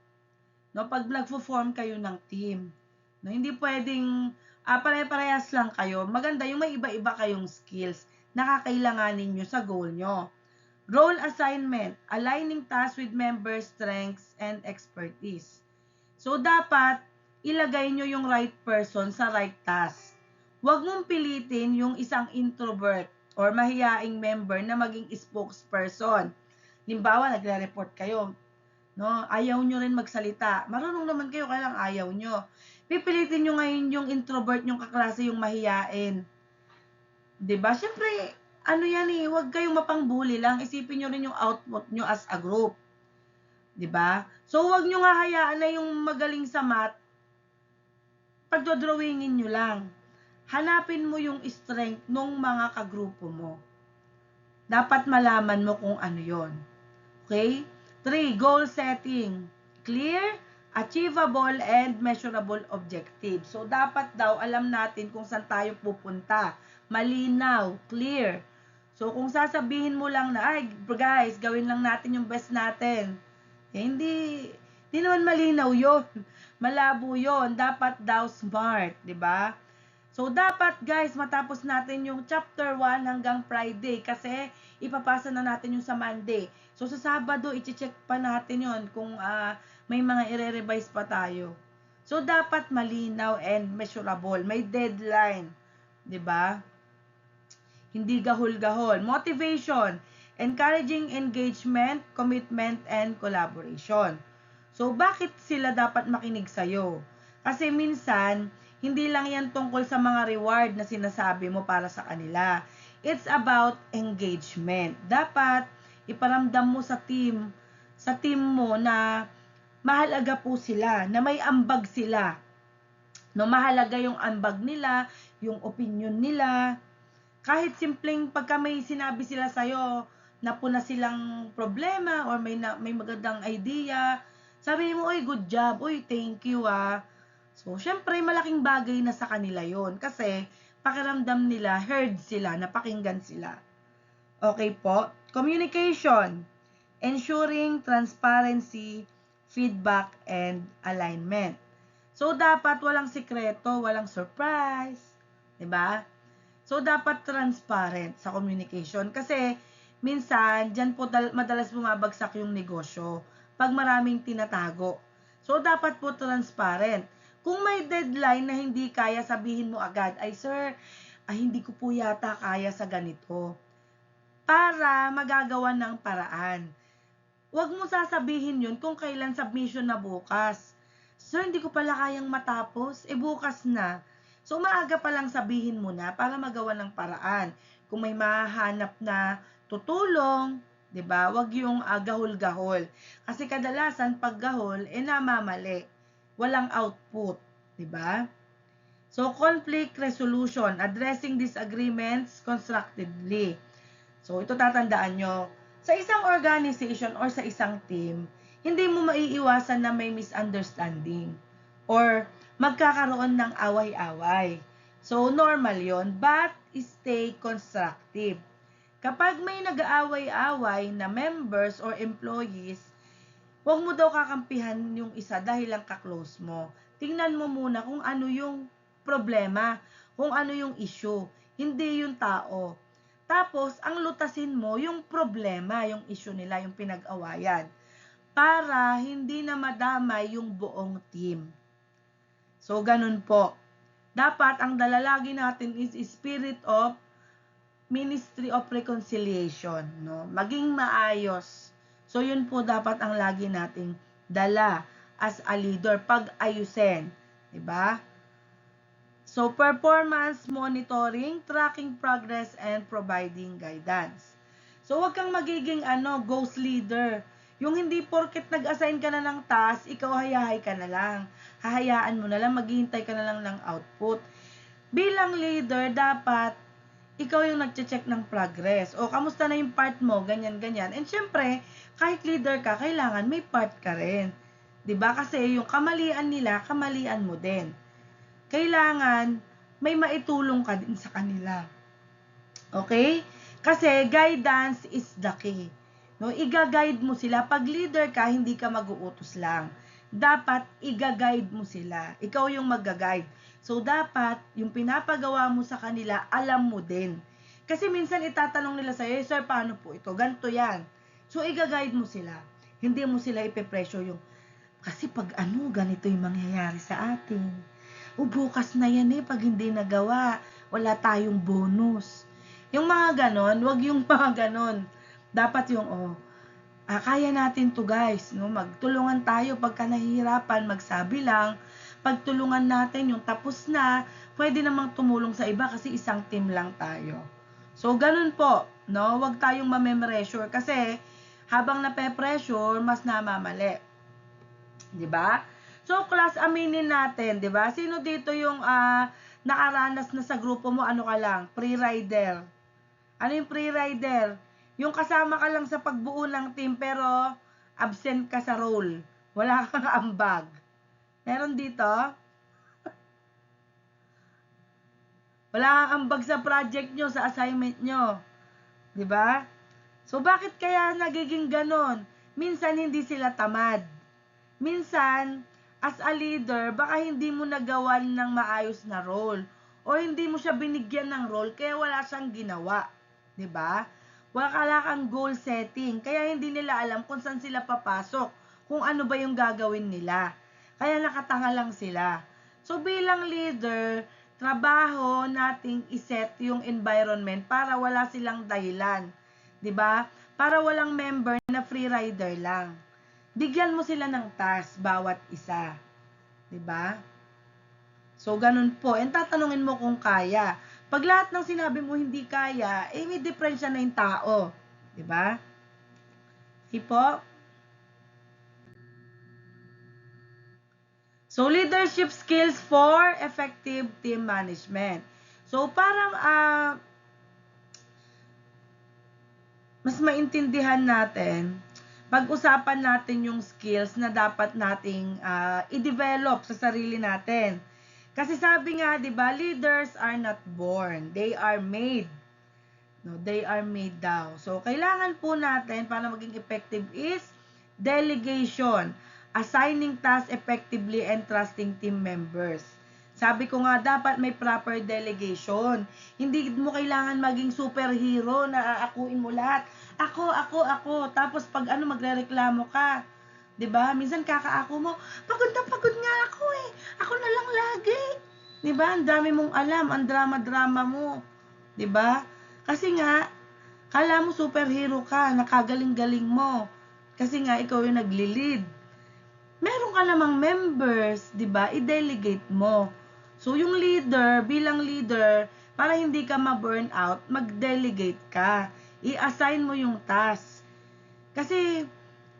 No, pag nagfo-form kayo ng team. No, hindi pwedeng pare-parehas lang kayo. Maganda yung may iba-iba kayong skills na kakailanganin nyo sa goal nyo. Role assignment, aligning tasks with members' strengths and expertise. So, dapat ilagay nyo yung right person sa right task. Huwag mong pilitin yung isang introvert or mahiyaing member na maging spokesperson. Limbawa, nagre-report kayo. No? Ayaw nyo rin magsalita. Marunong naman kayo, kaya lang ayaw nyo. Pipilitin nyo ngayon yung introvert yung kaklase yung mahiyain. 'Di ba? 'Di ba? So, wag nyo nga hayaan na yung magaling sa math, pagdodrawingin nyo lang. Hanapin mo yung strength ng mga kagrupo mo. Dapat malaman mo kung ano yon. Okay? 3, goal setting. Clear, achievable, and measurable objective. So, dapat daw alam natin kung saan tayo pupunta. Malinaw, clear. So, kung sasabihin mo lang na, ay, guys, gawin lang natin yung best natin. Eh, hindi naman malinaw yon. Malabo yon. Dapat daw smart, di ba? So, dapat guys, matapos natin yung chapter 1 hanggang Friday kasi ipapasa na natin yung sa Monday. So, sa Sabado, i-check pa natin yon kung may mga i-revise pa tayo. So, dapat malinaw and measurable. May deadline. 'Di ba? Hindi gahol-gahol. Motivation. Encouraging engagement, commitment, and collaboration. So, bakit sila dapat makinig sa'yo? Kasi minsan, hindi lang yan tungkol sa mga reward na sinasabi mo para sa kanila. It's about engagement. Dapat iparamdam mo sa team mo na mahalaga po sila, na may ambag sila. No, mahalaga yung ambag nila, yung opinion nila. Kahit simpleng pagka may sinabi sila sa'yo, na po na silang problema or may magandang idea, sabi mo, oy, good job, oy, thank you So, syempre, malaking bagay na sa kanila yon kasi pakiramdam nila, heard sila, napakinggan sila. Okay po? Communication. Ensuring transparency, feedback, and alignment. So, dapat walang sikreto, walang surprise. Diba? So, dapat transparent sa communication kasi minsan, dyan po madalas bumabagsak yung negosyo pag maraming tinatago. So, dapat po transparent. Kung may deadline na hindi kaya, sabihin mo agad, ay sir, hindi ko po yata kaya sa ganito. Para magagawa ng paraan. Huwag mo sasabihin yun kung kailan submission na bukas. Sir, hindi ko pala kayang matapos. Bukas na. So, maaga pa lang sabihin mo na para magawa ng paraan. Kung may mahanap na tutulong, 'di ba? Huwag yung gahol-gahol. Kasi kadalasan pag gahol, namamali. Walang output, 'di ba? So, conflict resolution, addressing disagreements constructively. So, ito tatandaan nyo. Sa isang organization or sa isang team, hindi mo maiiwasan na may misunderstanding or magkakaroon ng away-away. So, normal yon, but stay constructive. Kapag may nag-aaway-away na members or employees, huwag mo daw kakampihan yung isa dahil lang ka-close mo. Tingnan mo muna kung ano yung problema, kung ano yung issue, hindi yung tao. Tapos, ang lutasin mo yung problema, yung issue nila, yung pinag-awayan, para hindi na madamay yung buong team. So, ganun po. Dapat, ang dalalagi natin is spirit of ministry of reconciliation, no? Maging maayos. So, yun po dapat ang lagi nating dala as a leader, pag-ayusin. Diba? So, performance monitoring, tracking progress, and providing guidance. So, wag kang magiging ghost leader. Yung hindi porket nag-assign ka na ng task, ikaw hayahay ka na lang. Hahayaan mo na lang, maghihintay ka na lang ng output. Bilang leader, dapat ikaw yung nagche-check ng progress. O, kamusta na yung part mo? Ganyan, ganyan. And syempre, kahit leader ka, kailangan may part ka rin. 'Di ba? Kasi yung kamalian nila, kamalian mo din. Kailangan may maitulong ka din sa kanila. Okay? Kasi guidance is the key. No, iga-guide mo sila. Pag leader ka, hindi ka mag-uutos lang. Dapat iga-guide mo sila. Ikaw yung mag-guide. So, dapat, yung pinapagawa mo sa kanila, alam mo din. Kasi minsan itatanong nila sa'yo, sir, paano po ito? Ganito yan. So, iga-guide mo sila. Hindi mo sila ipe-pressure yung, kasi pag ganito yung mangyayari sa atin. O, bukas na yan pag hindi nagawa, wala tayong bonus. Yung mga ganon, wag yung mga ganon. Dapat yung, kaya natin to guys, no? Magtulungan tayo pagka nahihirapan, magsabi lang. Pagtulungan natin yung tapos na, pwede namang tumulong sa iba kasi isang team lang tayo. So, ganun po, no? Wag tayong ma-measure kasi habang nape-pressure, mas namamali. 'Di ba? So, class, aminin natin, 'di ba? Sino dito yung nakaranas na sa grupo mo, ano ka lang, pre-rider? Ano yung pre-rider? Yung kasama ka lang sa pagbuo ng team pero absent ka sa role. Wala kang ambag. Meron dito? Wala kang ambag sa project nyo, sa assignment nyo. 'Di ba? So, bakit kaya nagiging ganon? Minsan, hindi sila tamad. Minsan, as a leader, baka hindi mo nagawan ng maayos na role. O hindi mo siya binigyan ng role, kaya wala siyang ginawa. 'Di ba? Wala kang goal setting. Kaya hindi nila alam kung saan sila papasok. Kung ano ba yung gagawin nila. Kaya nakatanga lang sila. So, bilang leader, trabaho nating iset yung environment para wala silang dahilan. 'Di ba? Para walang member na free rider lang. Bigyan mo sila ng task bawat isa. 'Di ba? So, ganun po. And tatanungin mo kung kaya. Pag lahat ng sinabi mo hindi kaya, may diferensya na yung tao. 'Di ba? Okay po? So, leadership skills for effective team management. So, para mas maintindihan natin, pag-usapan natin yung skills na dapat nating i-develop sa sarili natin. Kasi sabi nga, 'di ba, leaders are not born, they are made. No, they are made daw. So, kailangan po natin para maging effective is delegation, assigning tasks effectively and trusting team members. Sabi ko nga, dapat may proper delegation. Hindi mo kailangan maging superhero na aakuin mo lahat. Ako. Tapos pag magrereklamo ka, 'di ba? Minsan kakaako mo, pagod nga ako eh. Ako na lang lagi. 'Di ba? Ang dami mong alam, ang drama-drama mo. 'Di ba? Kasi nga, kala mo superhero ka, nakagaling-galing mo. Kasi nga, ikaw yung nagli-lead. Meron ka namang members, 'di ba? I-delegate mo. So, yung leader, bilang leader, para hindi ka ma-burn out, mag-delegate ka. I-assign mo yung task. Kasi,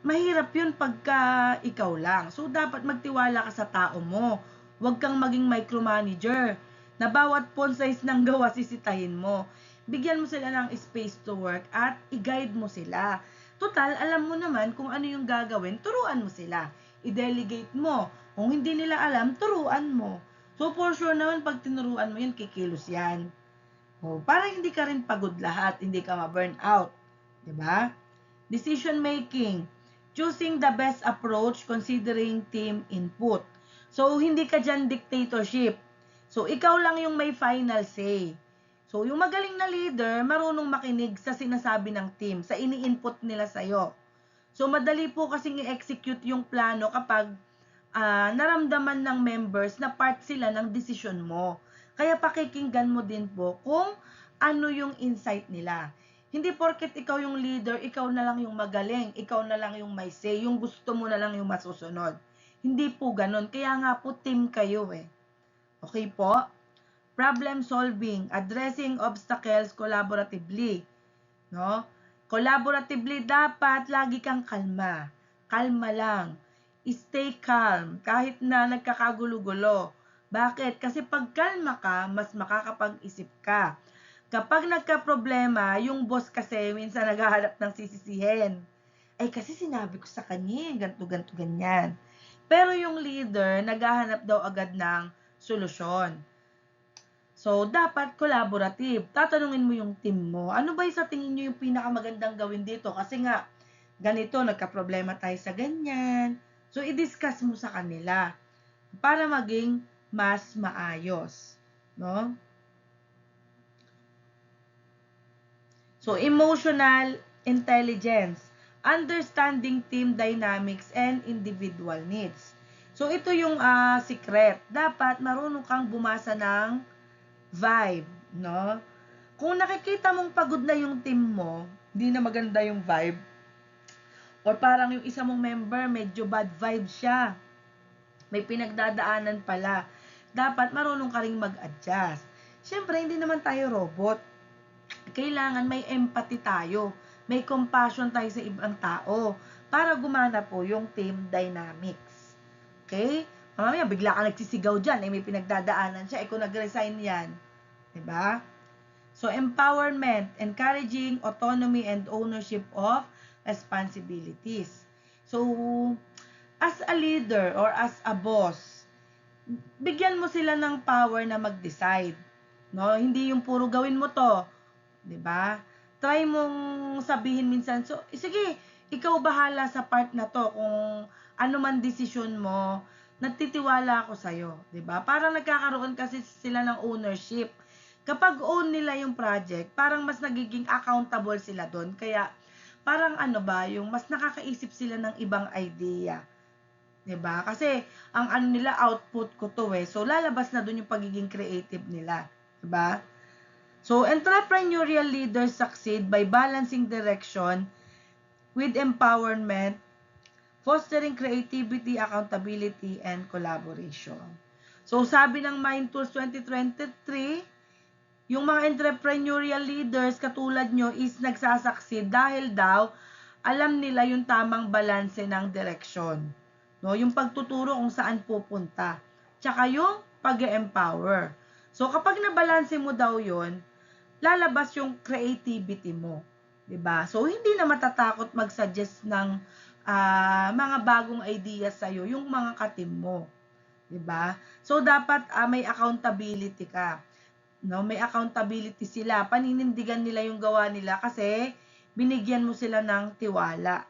mahirap yun pagka ikaw lang. So, dapat magtiwala ka sa tao mo. Huwag kang maging micromanager na bawat pawn size ng gawa sisitahin mo. Bigyan mo sila ng space to work at i-guide mo sila. Total, alam mo naman kung ano yung gagawin, turuan mo sila. I-delegate mo. Kung hindi nila alam, turuan mo. So, for sure naman, pag tinuruan mo yun, kikilos yan. Para hindi ka rin pagod lahat, hindi ka ma-burn out. 'Di ba? Decision making. Choosing the best approach considering team input. So, hindi ka dyan dictatorship. So, ikaw lang yung may final say. So, yung magaling na leader, marunong makinig sa sinasabi ng team, sa ini-input nila sa'yo. So, madali po kasing i-execute yung plano kapag naramdaman ng members na part sila ng desisyon mo. Kaya pakikinggan mo din po kung ano yung insight nila. Hindi porket ikaw yung leader, ikaw na lang yung magaling, ikaw na lang yung may say, yung gusto mo na lang yung masusunod. Hindi po ganun. Kaya nga po team kayo eh. Okay po? Problem solving, addressing obstacles collaboratively. No? Collaboratively, dapat lagi kang kalma. Kalma lang. Stay calm kahit na nagkakagulo-gulo. Bakit? Kasi pag kalma ka, mas makakapag-isip ka. Kapag nagka-problema, yung boss kasi minsan naghahanap ng sisisihin. Ay kasi sinabi ko sa kanya, ganto, ganyan. Pero yung leader, naghahanap daw agad ng solusyon. So, dapat collaborative. Tatanungin mo yung team mo. Ano ba sa tingin nyo yung pinakamagandang gawin dito? Kasi nga, ganito, nagka-problema tayo sa ganyan. So, i-discuss mo sa kanila para maging mas maayos. No? So, emotional intelligence. Understanding team dynamics and individual needs. So, ito yung secret. Dapat marunong kang bumasa ng vibe, no? Kung nakikita mong pagod na yung team mo, hindi na maganda yung vibe, or parang yung isa mong member, medyo bad vibe siya, may pinagdadaanan pala, dapat marunong ka rin mag-adjust. Siyempre, hindi naman tayo robot. Kailangan may empathy tayo. may compassion tayo sa ibang tao para gumana po yung team dynamics. Okay? Mamaya, bigla ka nagsisigaw dyan, may pinagdadaanan siya, kung nag-resign yan. Diba? So, empowerment, encouraging autonomy and ownership of responsibilities. So, as a leader or as a boss, bigyan mo sila ng power na mag-decide. No? Hindi yung puro gawin mo to. 'Di ba? Try mong sabihin minsan, so, sige, ikaw bahala sa part na to. Kung ano man desisyon mo, nagtitiwala ako sa'yo. 'Di ba? Parang nagkakaroon kasi sila ng ownership. Kapag own nila yung project, parang mas nagiging accountable sila doon. Kaya, parang yung mas nakakaisip sila ng ibang idea. 'Di ba? Kasi ang nila, output ko to So lalabas na doon yung pagiging creative nila, 'di ba? So entrepreneurial leaders succeed by balancing direction with empowerment, fostering creativity, accountability, and collaboration. So sabi ng Mind Tools 2023, yung mga entrepreneurial leaders katulad nyo is nagsasucceed dahil daw alam nila yung tamang balanse ng direksyon. No, yung pagtuturo kung saan pupunta. Tsaka yung pag-empower. So, kapag nabalanse mo daw yon, lalabas yung creativity mo. 'Di ba? So, hindi na matatakot mag-suggest ng mga bagong ideas sa'yo, yung mga katim mo. 'Di ba? So, dapat may accountability ka. No, may accountability sila. Paninindigan nila yung gawa nila kasi binigyan mo sila ng tiwala.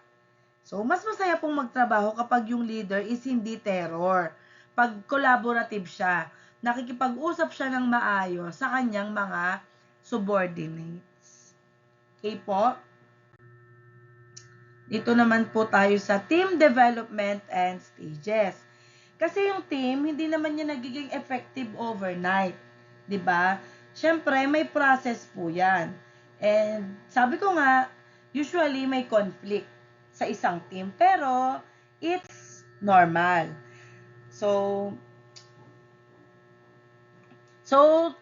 So, mas masaya pong magtrabaho kapag yung leader is hindi terror. Pag collaborative siya, nakikipag-usap siya ng maayos sa kanyang mga subordinates. Okay po? Dito naman po tayo sa team development and stages. Kasi yung team, hindi naman niya nagiging effective overnight. 'Di ba? Siyempre, may process po yan. And sabi ko nga, usually may conflict sa isang team. Pero, it's normal. So,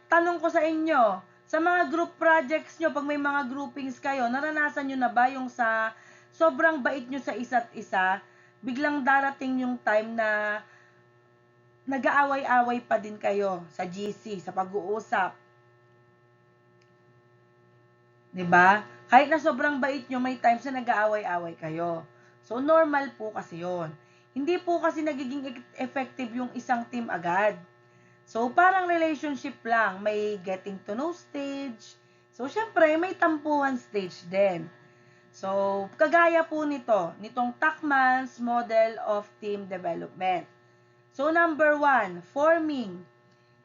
tanong ko sa inyo, sa mga group projects nyo, pag may mga groupings kayo, naranasan nyo na ba yung sa sobrang bait nyo sa isa't isa, biglang darating yung time na nag-aaway-away pa din kayo sa GC, sa pag-uusap. 'Di ba? Kahit na sobrang bait nyo, may times na nag-aaway-away kayo. So, normal po kasi yon. Hindi po kasi nagiging effective yung isang team agad. So, parang relationship lang. May getting to know stage. So, syempre, may tampuhan stage din. So, kagaya po nitong Tuckman's Model of Team Development. So, number 1, forming.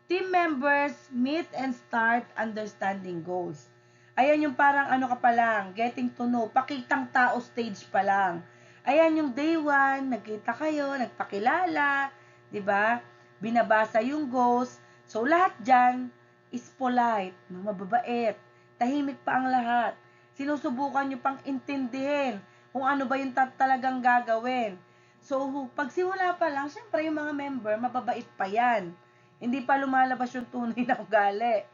Team members meet and start understanding goals. Ayan yung parang ka pa lang, getting to know, pakitang tao stage pa lang. Ayan yung day 1, nagkita kayo, nagpakilala, 'di ba? Binabasa yung goals. So lahat diyan is polite, mababait, tahimik pa ang lahat. Sinusubukan nyo pang intindihin kung ano ba yung talagang gagawin. So pagsimula pa lang, syempre yung mga member, mababait pa yan. Hindi pa lumalabas yung tunay na ugali.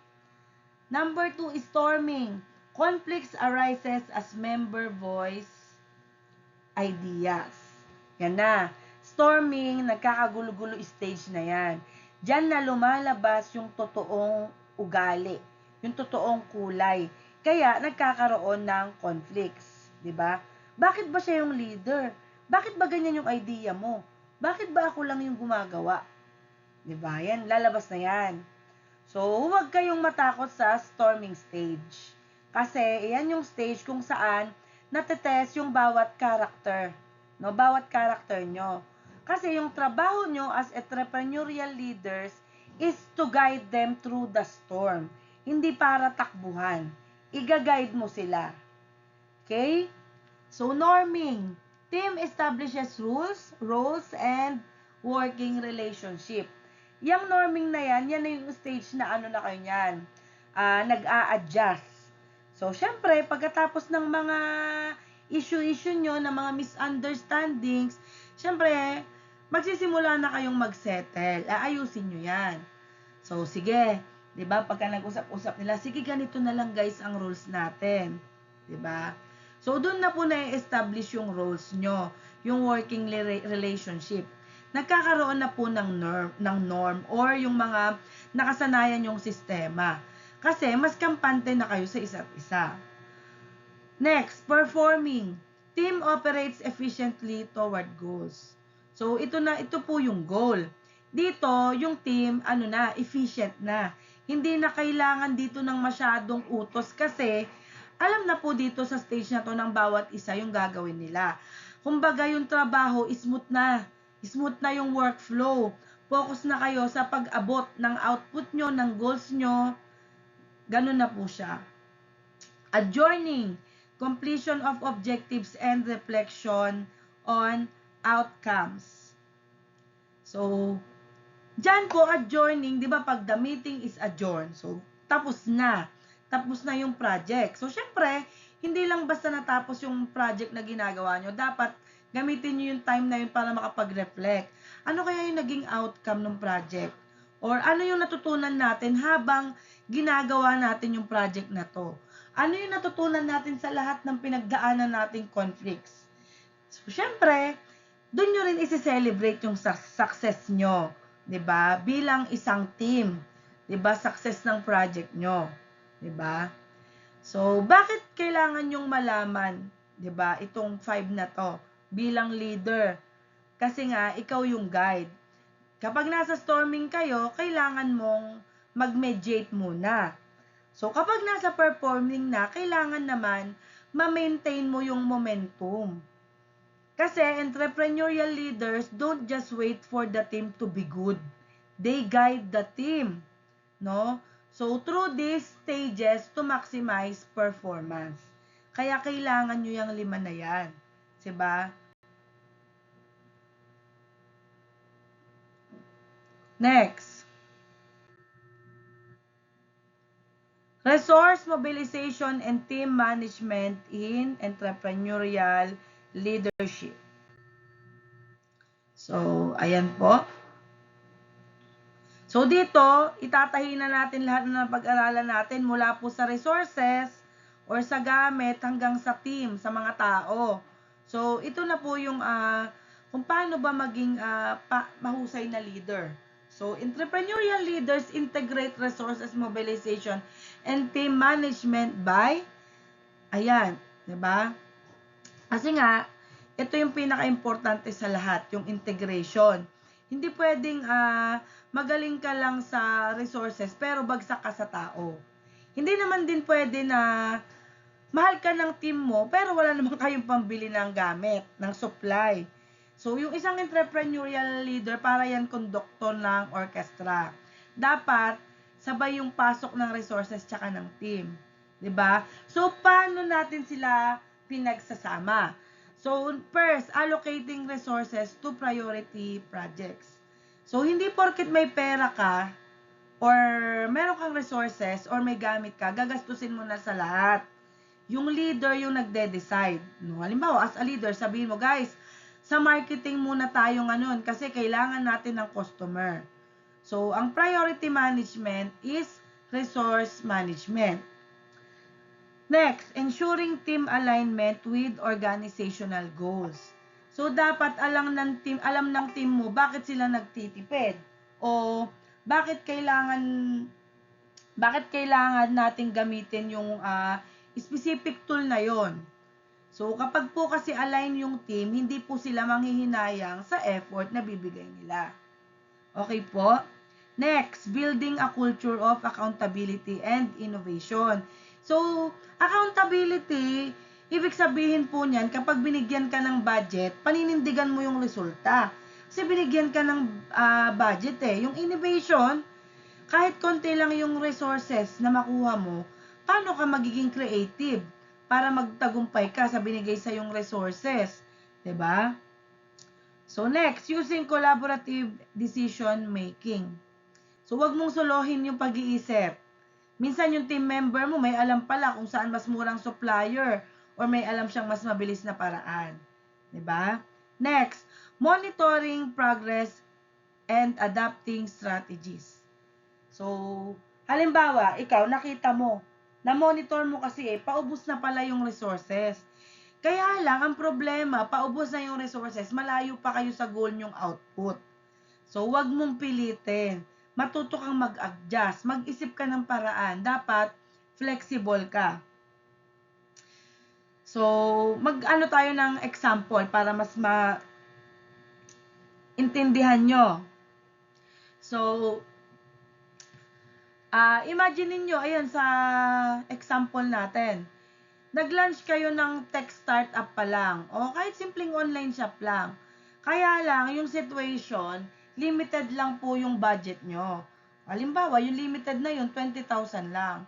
Number 2 is storming. Conflicts arises as member voice ideas. Yan na. Storming, nagkakagulo-gulo stage na yan. Diyan na lumalabas yung totoong ugali, yung totoong kulay. Kaya nagkakaroon ng conflicts. Diba? Bakit ba siya yung leader? Bakit ba ganyan yung idea mo? Bakit ba ako lang yung gumagawa? Diba? Yan, lalabas na yan. So, huwag kayong matakot sa storming stage. Kasi, yan yung stage kung saan natetest yung bawat character. No? Bawat character nyo. Kasi yung trabaho nyo as entrepreneurial leaders is to guide them through the storm. Hindi para takbuhan. Iga-guide mo sila. Okay? So, norming. Team establishes rules, roles, and working relationship. Yung norming na yan na yung stage na na kayo yan. Nag-a-adjust. So, syempre, pagkatapos ng mga issue nyo, ng mga misunderstandings, syempre, magsisimula na kayong mag-settle. Ayusin nyo yan. So, sige. Diba? Pagka nag-usap-usap nila, sige, ganito na lang guys ang rules natin. Diba? So, doon na po na-establish yung roles nyo, yung working relationship. Nagkakaroon na po ng norm or yung mga nakasanayan yung sistema. Kasi, mas kampante na kayo sa isa't isa. Next, performing. Team operates efficiently toward goals. So, ito po yung goal. Dito, yung team, efficient na. Hindi na kailangan dito ng masyadong utos kasi alam na po dito sa stage na to ng bawat isa yung gagawin nila. Kumbaga, yung trabaho, smooth na. Smooth na yung workflow. Focus na kayo sa pag-abot ng output nyo, ng goals nyo. Ganun na po siya. Adjourning. Completion of objectives and reflection on outcomes. So, dyan po, adjourning, di ba, pag the meeting is adjourned. So, tapos na. Tapos na yung project. So, syempre, hindi lang basta natapos yung project na ginagawa nyo. Dapat, gamitin nyo yung time na yun para makapag-reflect. Ano kaya yung naging outcome ng project? Or ano yung natutunan natin habang ginagawa natin yung project na to? Ano yung natutunan natin sa lahat ng pinagdaanan nating conflicts? So, syempre, doon nyo rin isi-celebrate yung success nyo. 'Di ba? Bilang isang team, 'di ba? Success ng project nyo, 'di ba? So, bakit kailangan yung malaman, 'di ba? Itong 5 na 'to bilang leader. Kasi nga ikaw yung guide. Kapag nasa storming kayo, kailangan mong mag-mediate muna. So, kapag nasa performing na, kailangan naman ma-maintain mo yung momentum. Kasi entrepreneurial leaders don't just wait for the team to be good. They guide the team, no? So, through these stages to maximize performance. Kaya kailangan nyo yung 5 na yan. Diba? Next. Resource mobilization and team management in entrepreneurial leadership. So, ayan po. So, dito, itatahi na natin lahat ng pag-aralan natin mula po sa resources or sa gamit hanggang sa team, sa mga tao. So, ito na po yung kung paano ba maging mahusay na leader. So, entrepreneurial leaders integrate resources mobilization and team management by, ayan, diba? Kasi nga, ito yung pinaka-importante sa lahat, yung integration. Hindi pwedeng magaling ka lang sa resources pero bagsak ka sa tao. Hindi naman din pwede na mahal ka ng team mo pero wala naman kayong pambili ng gamit, ng supply. So, yung isang entrepreneurial leader, para yan conductor ng orchestra. Dapat, sabay yung pasok ng resources tsaka ng team. 'Di ba? So, paano natin sila pinagsasama? So, first, allocating resources to priority projects. So, hindi porket may pera ka or meron kang resources or may gamit ka, gagastusin mo na sa lahat. Yung leader yung nagde-decide. No? Halimbawa, as a leader, sabihin mo, guys, sa marketing muna tayo ngayon kasi kailangan natin ng customer. So, ang priority management is resource management. Next, ensuring team alignment with organizational goals. So, dapat alam ng team mo bakit sila nagtitipid o bakit kailangan nating gamitin yung specific tool na yon. So, kapag po kasi align yung team, hindi po sila manghihinayang sa effort na bibigay nila. Okay po? Next, building a culture of accountability and innovation. So, accountability, ibig sabihin po niyan, kapag binigyan ka ng budget, paninindigan mo yung resulta. Kasi binigyan ka ng budget eh. Yung innovation, kahit konti lang yung resources na makuha mo, paano ka magiging creative para magtagumpay ka sa binigay sa yung resources? 'Di ba? So, next, using collaborative decision making. So, wag mong solohin yung pag-iisip. Minsan yung team member mo may alam pala kung saan mas murang supplier or may alam siyang mas mabilis na paraan. 'Di ba? Next, monitoring progress and adapting strategies. So, halimbawa, ikaw nakita mo, na-monitor mo kasi paubos na pala yung resources. Kaya lang, ang problema, paubos na yung resources, malayo pa kayo sa goal nyong output. So, wag mong pilitin. Matuto kang mag-adjust. Mag-isip ka ng paraan. Dapat, flexible ka. So, mag-ano tayo ng example para mas intindihan nyo. So, imagine niyo ayan sa example natin. Nag-launch kayo ng tech startup pa lang. O kahit simpleng online shop lang. Kaya lang, yung situation, limited lang po yung budget nyo. Halimbawa, yung limited na yun, 20,000 lang.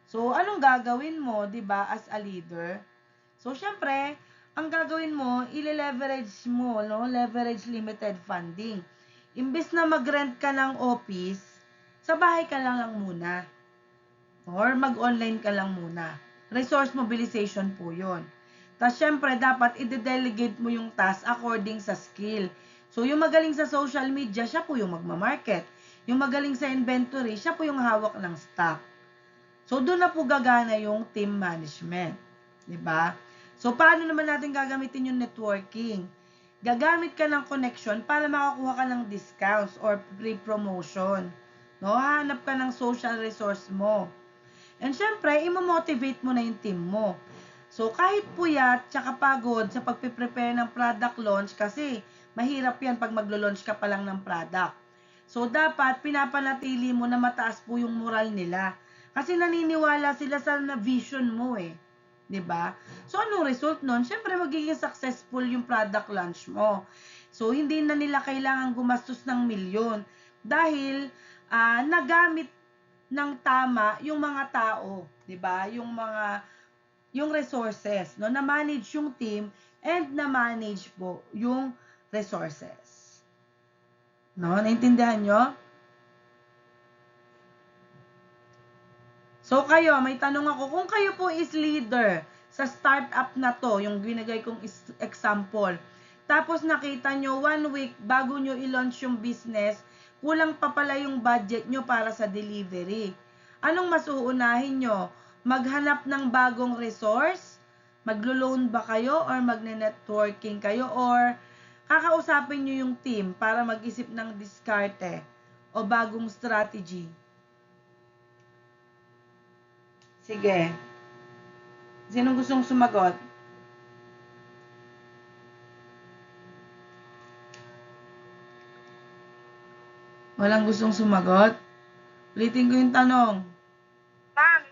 So, anong gagawin mo, 'di ba, as a leader? So, syempre, ang gagawin mo, ile-leverage mo, no? Leverage limited funding. Imbes na mag-rent ka ng office, sa bahay ka lang muna. Or mag-online ka lang muna. Resource mobilization po yun. Tapos, syempre, dapat i-delegate mo yung task according sa skill. So, yung magaling sa social media, siya po yung magmamarket. Yung magaling sa inventory, siya po yung hawak ng stock. So, doon na po gagana yung team management. Diba? So, paano naman natin gagamitin yung networking? Gagamit ka ng connection para makakuha ka ng discounts or free promotion. No? Hanap ka ng social resource mo. And syempre, imo-motivate mo na yung team mo. So, kahit puyat, tsaka pagod sa pagpiprepare ng product launch kasi mahirap yan pag maglo-launch ka pa lang ng product. So, dapat pinapanatili mo na mataas po yung moral nila. Kasi naniniwala sila sa vision mo eh. 'Di ba? So, anong result nun? Syempre, magiging successful yung product launch mo. So, hindi na nila kailangan gumastos ng milyon. Dahil, nagamit ng tama yung mga tao, 'di ba? Yung resources, no, na manage yung team and na manage po yung resources. No, naintindihan nyo? So kayo, may tanong ako, kung kayo po is leader sa startup na to, yung binigay kong example, tapos nakita nyo 1 week bago nyo i-launch yung business, kulang pa pala yung budget nyo para sa delivery. Anong mas uunahin nyo? Maghanap ng bagong resource? Maglo-loan ba kayo or magne-networking kayo or kakausapin nyo yung team para mag-isip ng diskarte o bagong strategy? Sige. Sinong gustong sumagot? Walang gustong sumagot? Ulitin ko yung tanong. Ma'am,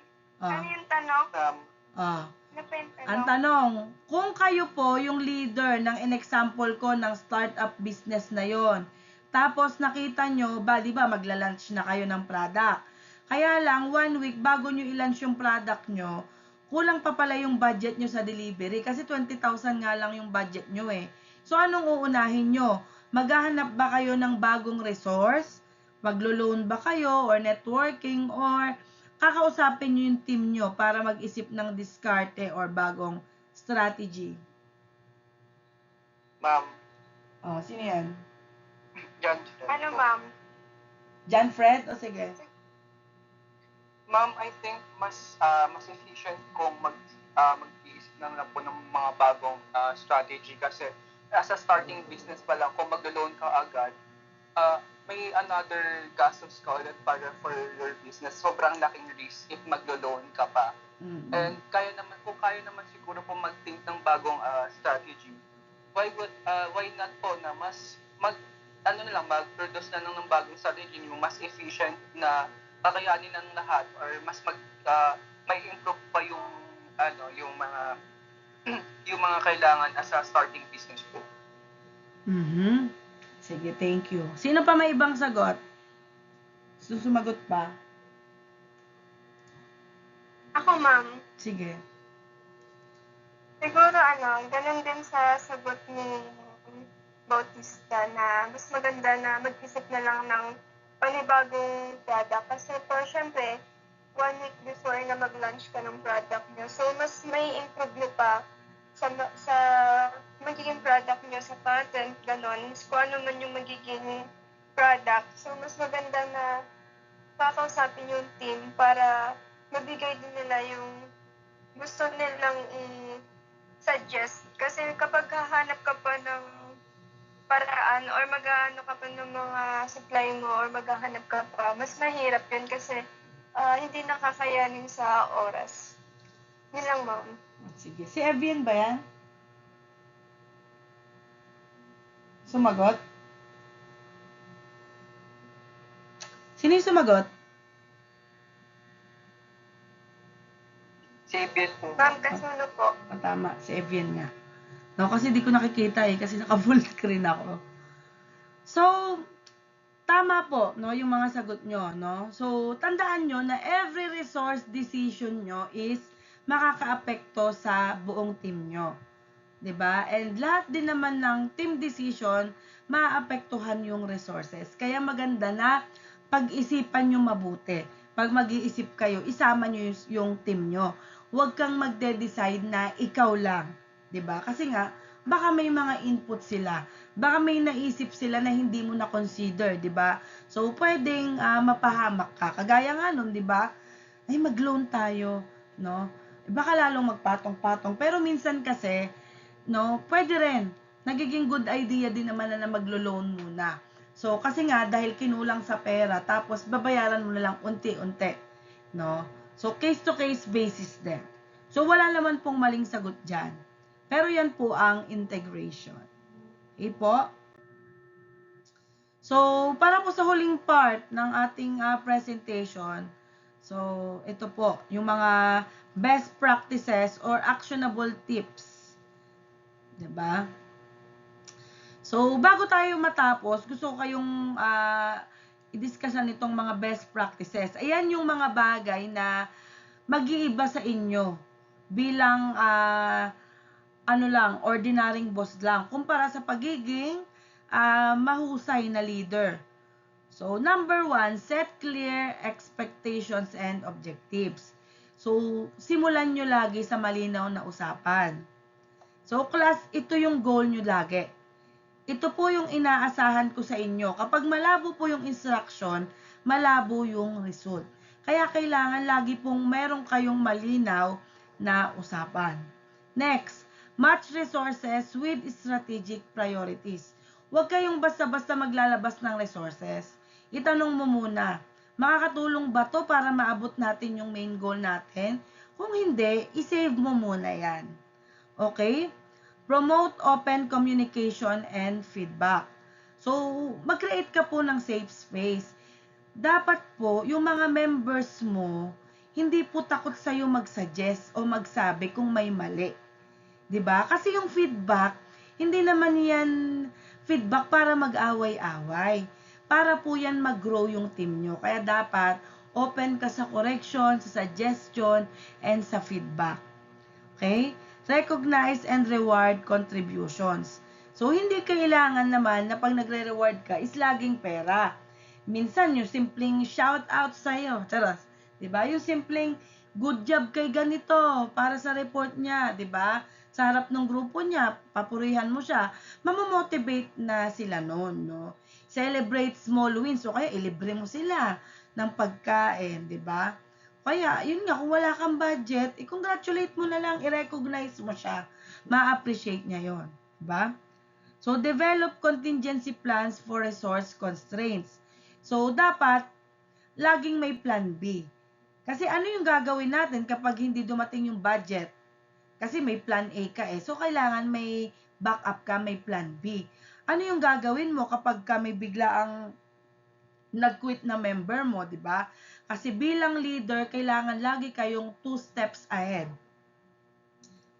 ano yung tanong? Ano pa yung tanong? Ang tanong, kung kayo po yung leader ng in-example ko ng startup business na yon, tapos nakita nyo, di ba magla-launch na kayo ng product. Kaya lang, 1 week bago nyo i-launch yung product nyo, kulang pa pala yung budget nyo sa delivery kasi 20,000 nga lang yung budget nyo eh. So, anong uunahin nyo? Maghahanap ba kayo ng bagong resource? Maglo-loan ba kayo or networking or kakausapin nyo yung team nyo para mag-isip ng diskarte or bagong strategy? Ma'am. Sino yan? John. Ano, ma'am? John Fred? O sige. Ma'am, I think mas efficient kung mag-iisip lang po ng mga bagong strategy kasi as a starting business pa lang, kung mag-loan ka agad, may another gastos ka ulit para for your business. Sobrang laking risk if mag-loan ka pa. Mm-hmm. And kaya naman siguro po mag-think ng bagong strategy. Why not po na mas mag-produce na ng bagong strategy yung mas efficient na kakayanin ng lahat or mas may improve pa yung mga kailangan as a starting business po. Sige, thank you. Sino pa may ibang sagot? Susumagot pa? Ako, ma'am. Sige. Siguro, ganun din sa sagot ni Bautista na mas maganda na mag-isip na lang ng panibagong product. Kasi po, syempre, 1 week before na mag-launch ka ng product nyo. So, mas may improve nyo pa sa magiging product nyo sa content, gano'n. Kung ano man yung magiging product. So, mas maganda na kakausapin yung team para mabigay din nila yung gusto nilang suggest. Kasi kapag hahanap ka pa ng paraan or mag-ano ka pa ng mga supply mo or maghahanap ka pa, mas mahirap yun kasi hindi nakakayanin sa oras. Yun lang, ma'am. Sige. Si Evian ba yan? Sumagot? Sino yung sumagot? Si Evian po. Ma'am, Kasuno po. Tama, si Evian nga. No, kasi di ko nakikita kasi naka-full screen ako. So, tama po, no, yung mga sagot nyo, no? So, tandaan nyo na every resource decision nyo is makakaapekto sa buong team nyo. 'Di ba? And lahat din naman ng team decision, maapektuhan yung resources. Kaya maganda na pag-isipan nyo mabuti. Pag mag-iisip kayo, isama nyo yung team nyo. Huwag kang magde-decide na ikaw lang. 'Di ba? Kasi nga, baka may mga input sila. Baka may naisip sila na hindi mo na-consider, 'di ba? So, pwedeng mapahamak ka. Kagaya nga nun, 'di ba? Ay, mag-loan tayo, no? Baka lalong magpatong-patong. Pero minsan kasi, no, pwede rin. Nagiging good idea din naman na maglo-loan muna. So, kasi nga, dahil kinulang sa pera, tapos babayaran mo na lang unti-unti, no? So, case-to-case basis din. So, wala naman pong maling sagot dyan. Pero yan po ang integration. Okay po? So, para po sa huling part ng ating presentation, so, ito po, yung mga best practices or actionable tips. Diba? So, bago tayo matapos, gusto ko kayong i-discussan itong mga best practices. Ayan yung mga bagay na mag-iiba sa inyo bilang ordinaryong boss lang kumpara sa pagiging mahusay na leader. So, number 1, set clear expectations and objectives. So, simulan nyo lagi sa malinaw na usapan. So, class, ito yung goal nyo lagi. Ito po yung inaasahan ko sa inyo. Kapag malabo po yung instruction, malabo yung result. Kaya kailangan lagi pong meron kayong malinaw na usapan. Next, match resources with strategic priorities. Huwag kayong basta-basta maglalabas ng resources. Itanong mo muna, makakatulong ba to para maabot natin yung main goal natin? Kung hindi, isave mo muna yan. Okay? Promote open communication and feedback. So, mag-create ka po ng safe space. Dapat po, yung mga members mo, hindi po takot sa'yo mag-suggest o magsabi kung may mali. 'Di ba? Kasi yung feedback, hindi naman yan feedback para mag-away-away. Para po yan mag-grow yung team nyo. Kaya dapat, open ka sa correction, sa suggestion, and sa feedback. Okay? Recognize and reward contributions. So, hindi kailangan naman na pag nagre-reward ka is laging pera. Minsan, yung simpleng shout out sa'yo. Charos. Diba? Yung simpleng good job kay ganito para sa report niya. Diba? Sa harap ng grupo niya, papurihan mo siya. Mamomotivate na sila noon. No? Celebrate small wins. O kaya, ilibre mo sila ng pagkain. Diba? Kaya, yun nga, kung wala kang budget, i-congratulate mo na lang, i-recognize mo siya. Ma-appreciate niya yun. Diba? So, develop contingency plans for resource constraints. So, dapat, laging may plan B. Kasi ano yung gagawin natin kapag hindi dumating yung budget? Kasi may plan A ka eh. So, kailangan may backup ka, may plan B. Ano yung gagawin mo kapag ka may biglaang nag-quit na member mo, di ba? Kasi bilang leader, kailangan lagi kayong 2 steps ahead.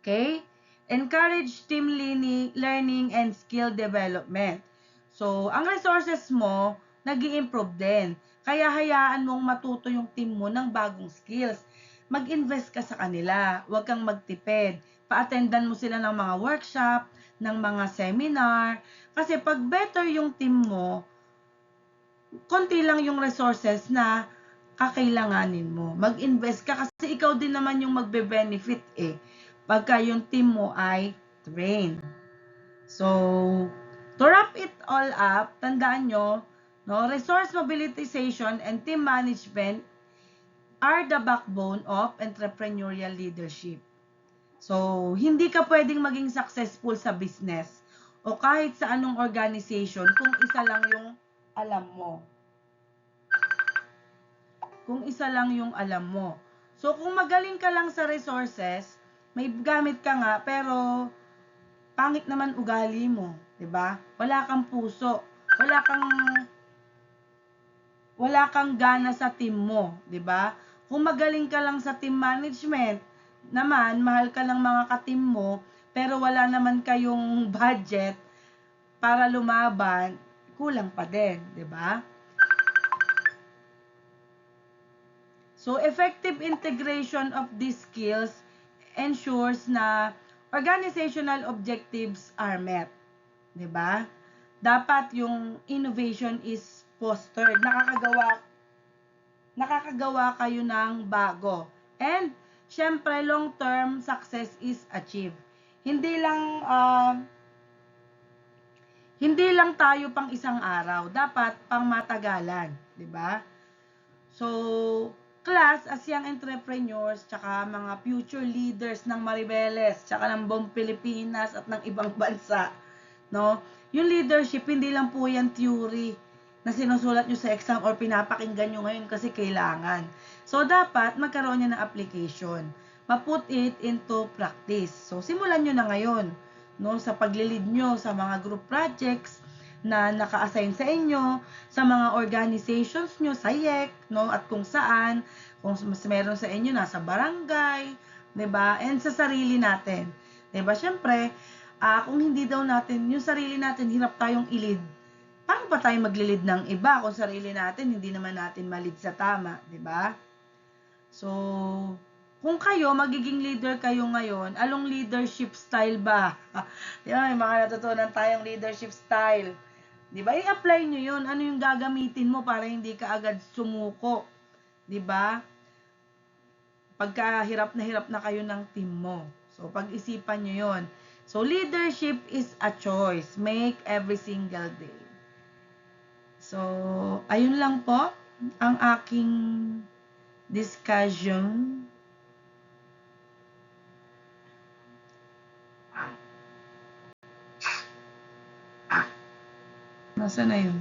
Okay? Encourage team learning and skill development. So, ang resources mo, nag-i-improve din. Kaya hayaan mong matuto yung team mo ng bagong skills. Mag-invest ka sa kanila. Huwag kang magtipid. Pa-attendan mo sila ng mga workshop, ng mga seminar. Kasi pag better yung team mo, konti lang yung resources na kakailanganin mo. Mag-invest ka kasi ikaw din naman yung magbe-benefit eh. Pagka yung team mo ay trained. So, to wrap it all up, tandaan nyo, no, resource mobilization and team management are the backbone of entrepreneurial leadership. So, hindi ka pwedeng maging successful sa business o kahit sa anong organization kung isa lang yung alam mo. Kung isa lang yung alam mo. So, kung magaling ka lang sa resources, may gamit ka nga, pero pangit naman ugali mo, 'di ba? Wala kang puso, wala kang gana sa team mo, 'di ba? Kung magaling ka lang sa team management, naman mahal ka ng mga ka-team mo, pero wala naman kayong budget para lumaban, kulang pa din, 'di ba? So, effective integration of these skills ensures na organizational objectives are met. 'Di ba? Dapat yung innovation is fostered. Nakakagawa kayo ng bago. And, syempre, long-term success is achieved. Hindi lang tayo pang isang araw. Dapat pang matagalan. 'Di ba? So, class, as young entrepreneurs, tsaka mga future leaders ng Maribeles, tsaka ng buong Pilipinas at ng ibang bansa, no? Yung leadership, hindi lang po yan theory na sinusulat nyo sa exam or pinapakinggan nyo ngayon kasi kailangan. So, dapat magkaroon nyo ng application. Ma-put it into practice. So, simulan nyo na ngayon, no? Sa paglilid nyo sa mga group projects na naka-assign sa inyo, sa mga organizations nyo, sa YEC, no? At kung saan, kung mas meron sa inyo, nasa barangay, 'di ba? And sa sarili natin. 'Di ba? Syempre, kung hindi daw natin, yung sarili natin, hirap tayong ilid. Paano pa tayo maglilid ng iba kung sarili natin, hindi naman natin malid sa tama, 'di ba? So, kung kayo, magiging leader kayo ngayon, anong leadership style ba? Di ba, may mga natutunan tayong leadership style. Di ba? I-apply nyo yun. Ano yung gagamitin mo para hindi ka agad sumuko? Di ba? Pagka hirap na kayo ng team mo. So, pag-isipan nyo yun. So, leadership is a choice. Make every single day. So, ayun lang po ang aking discussion. Nasaan na yun?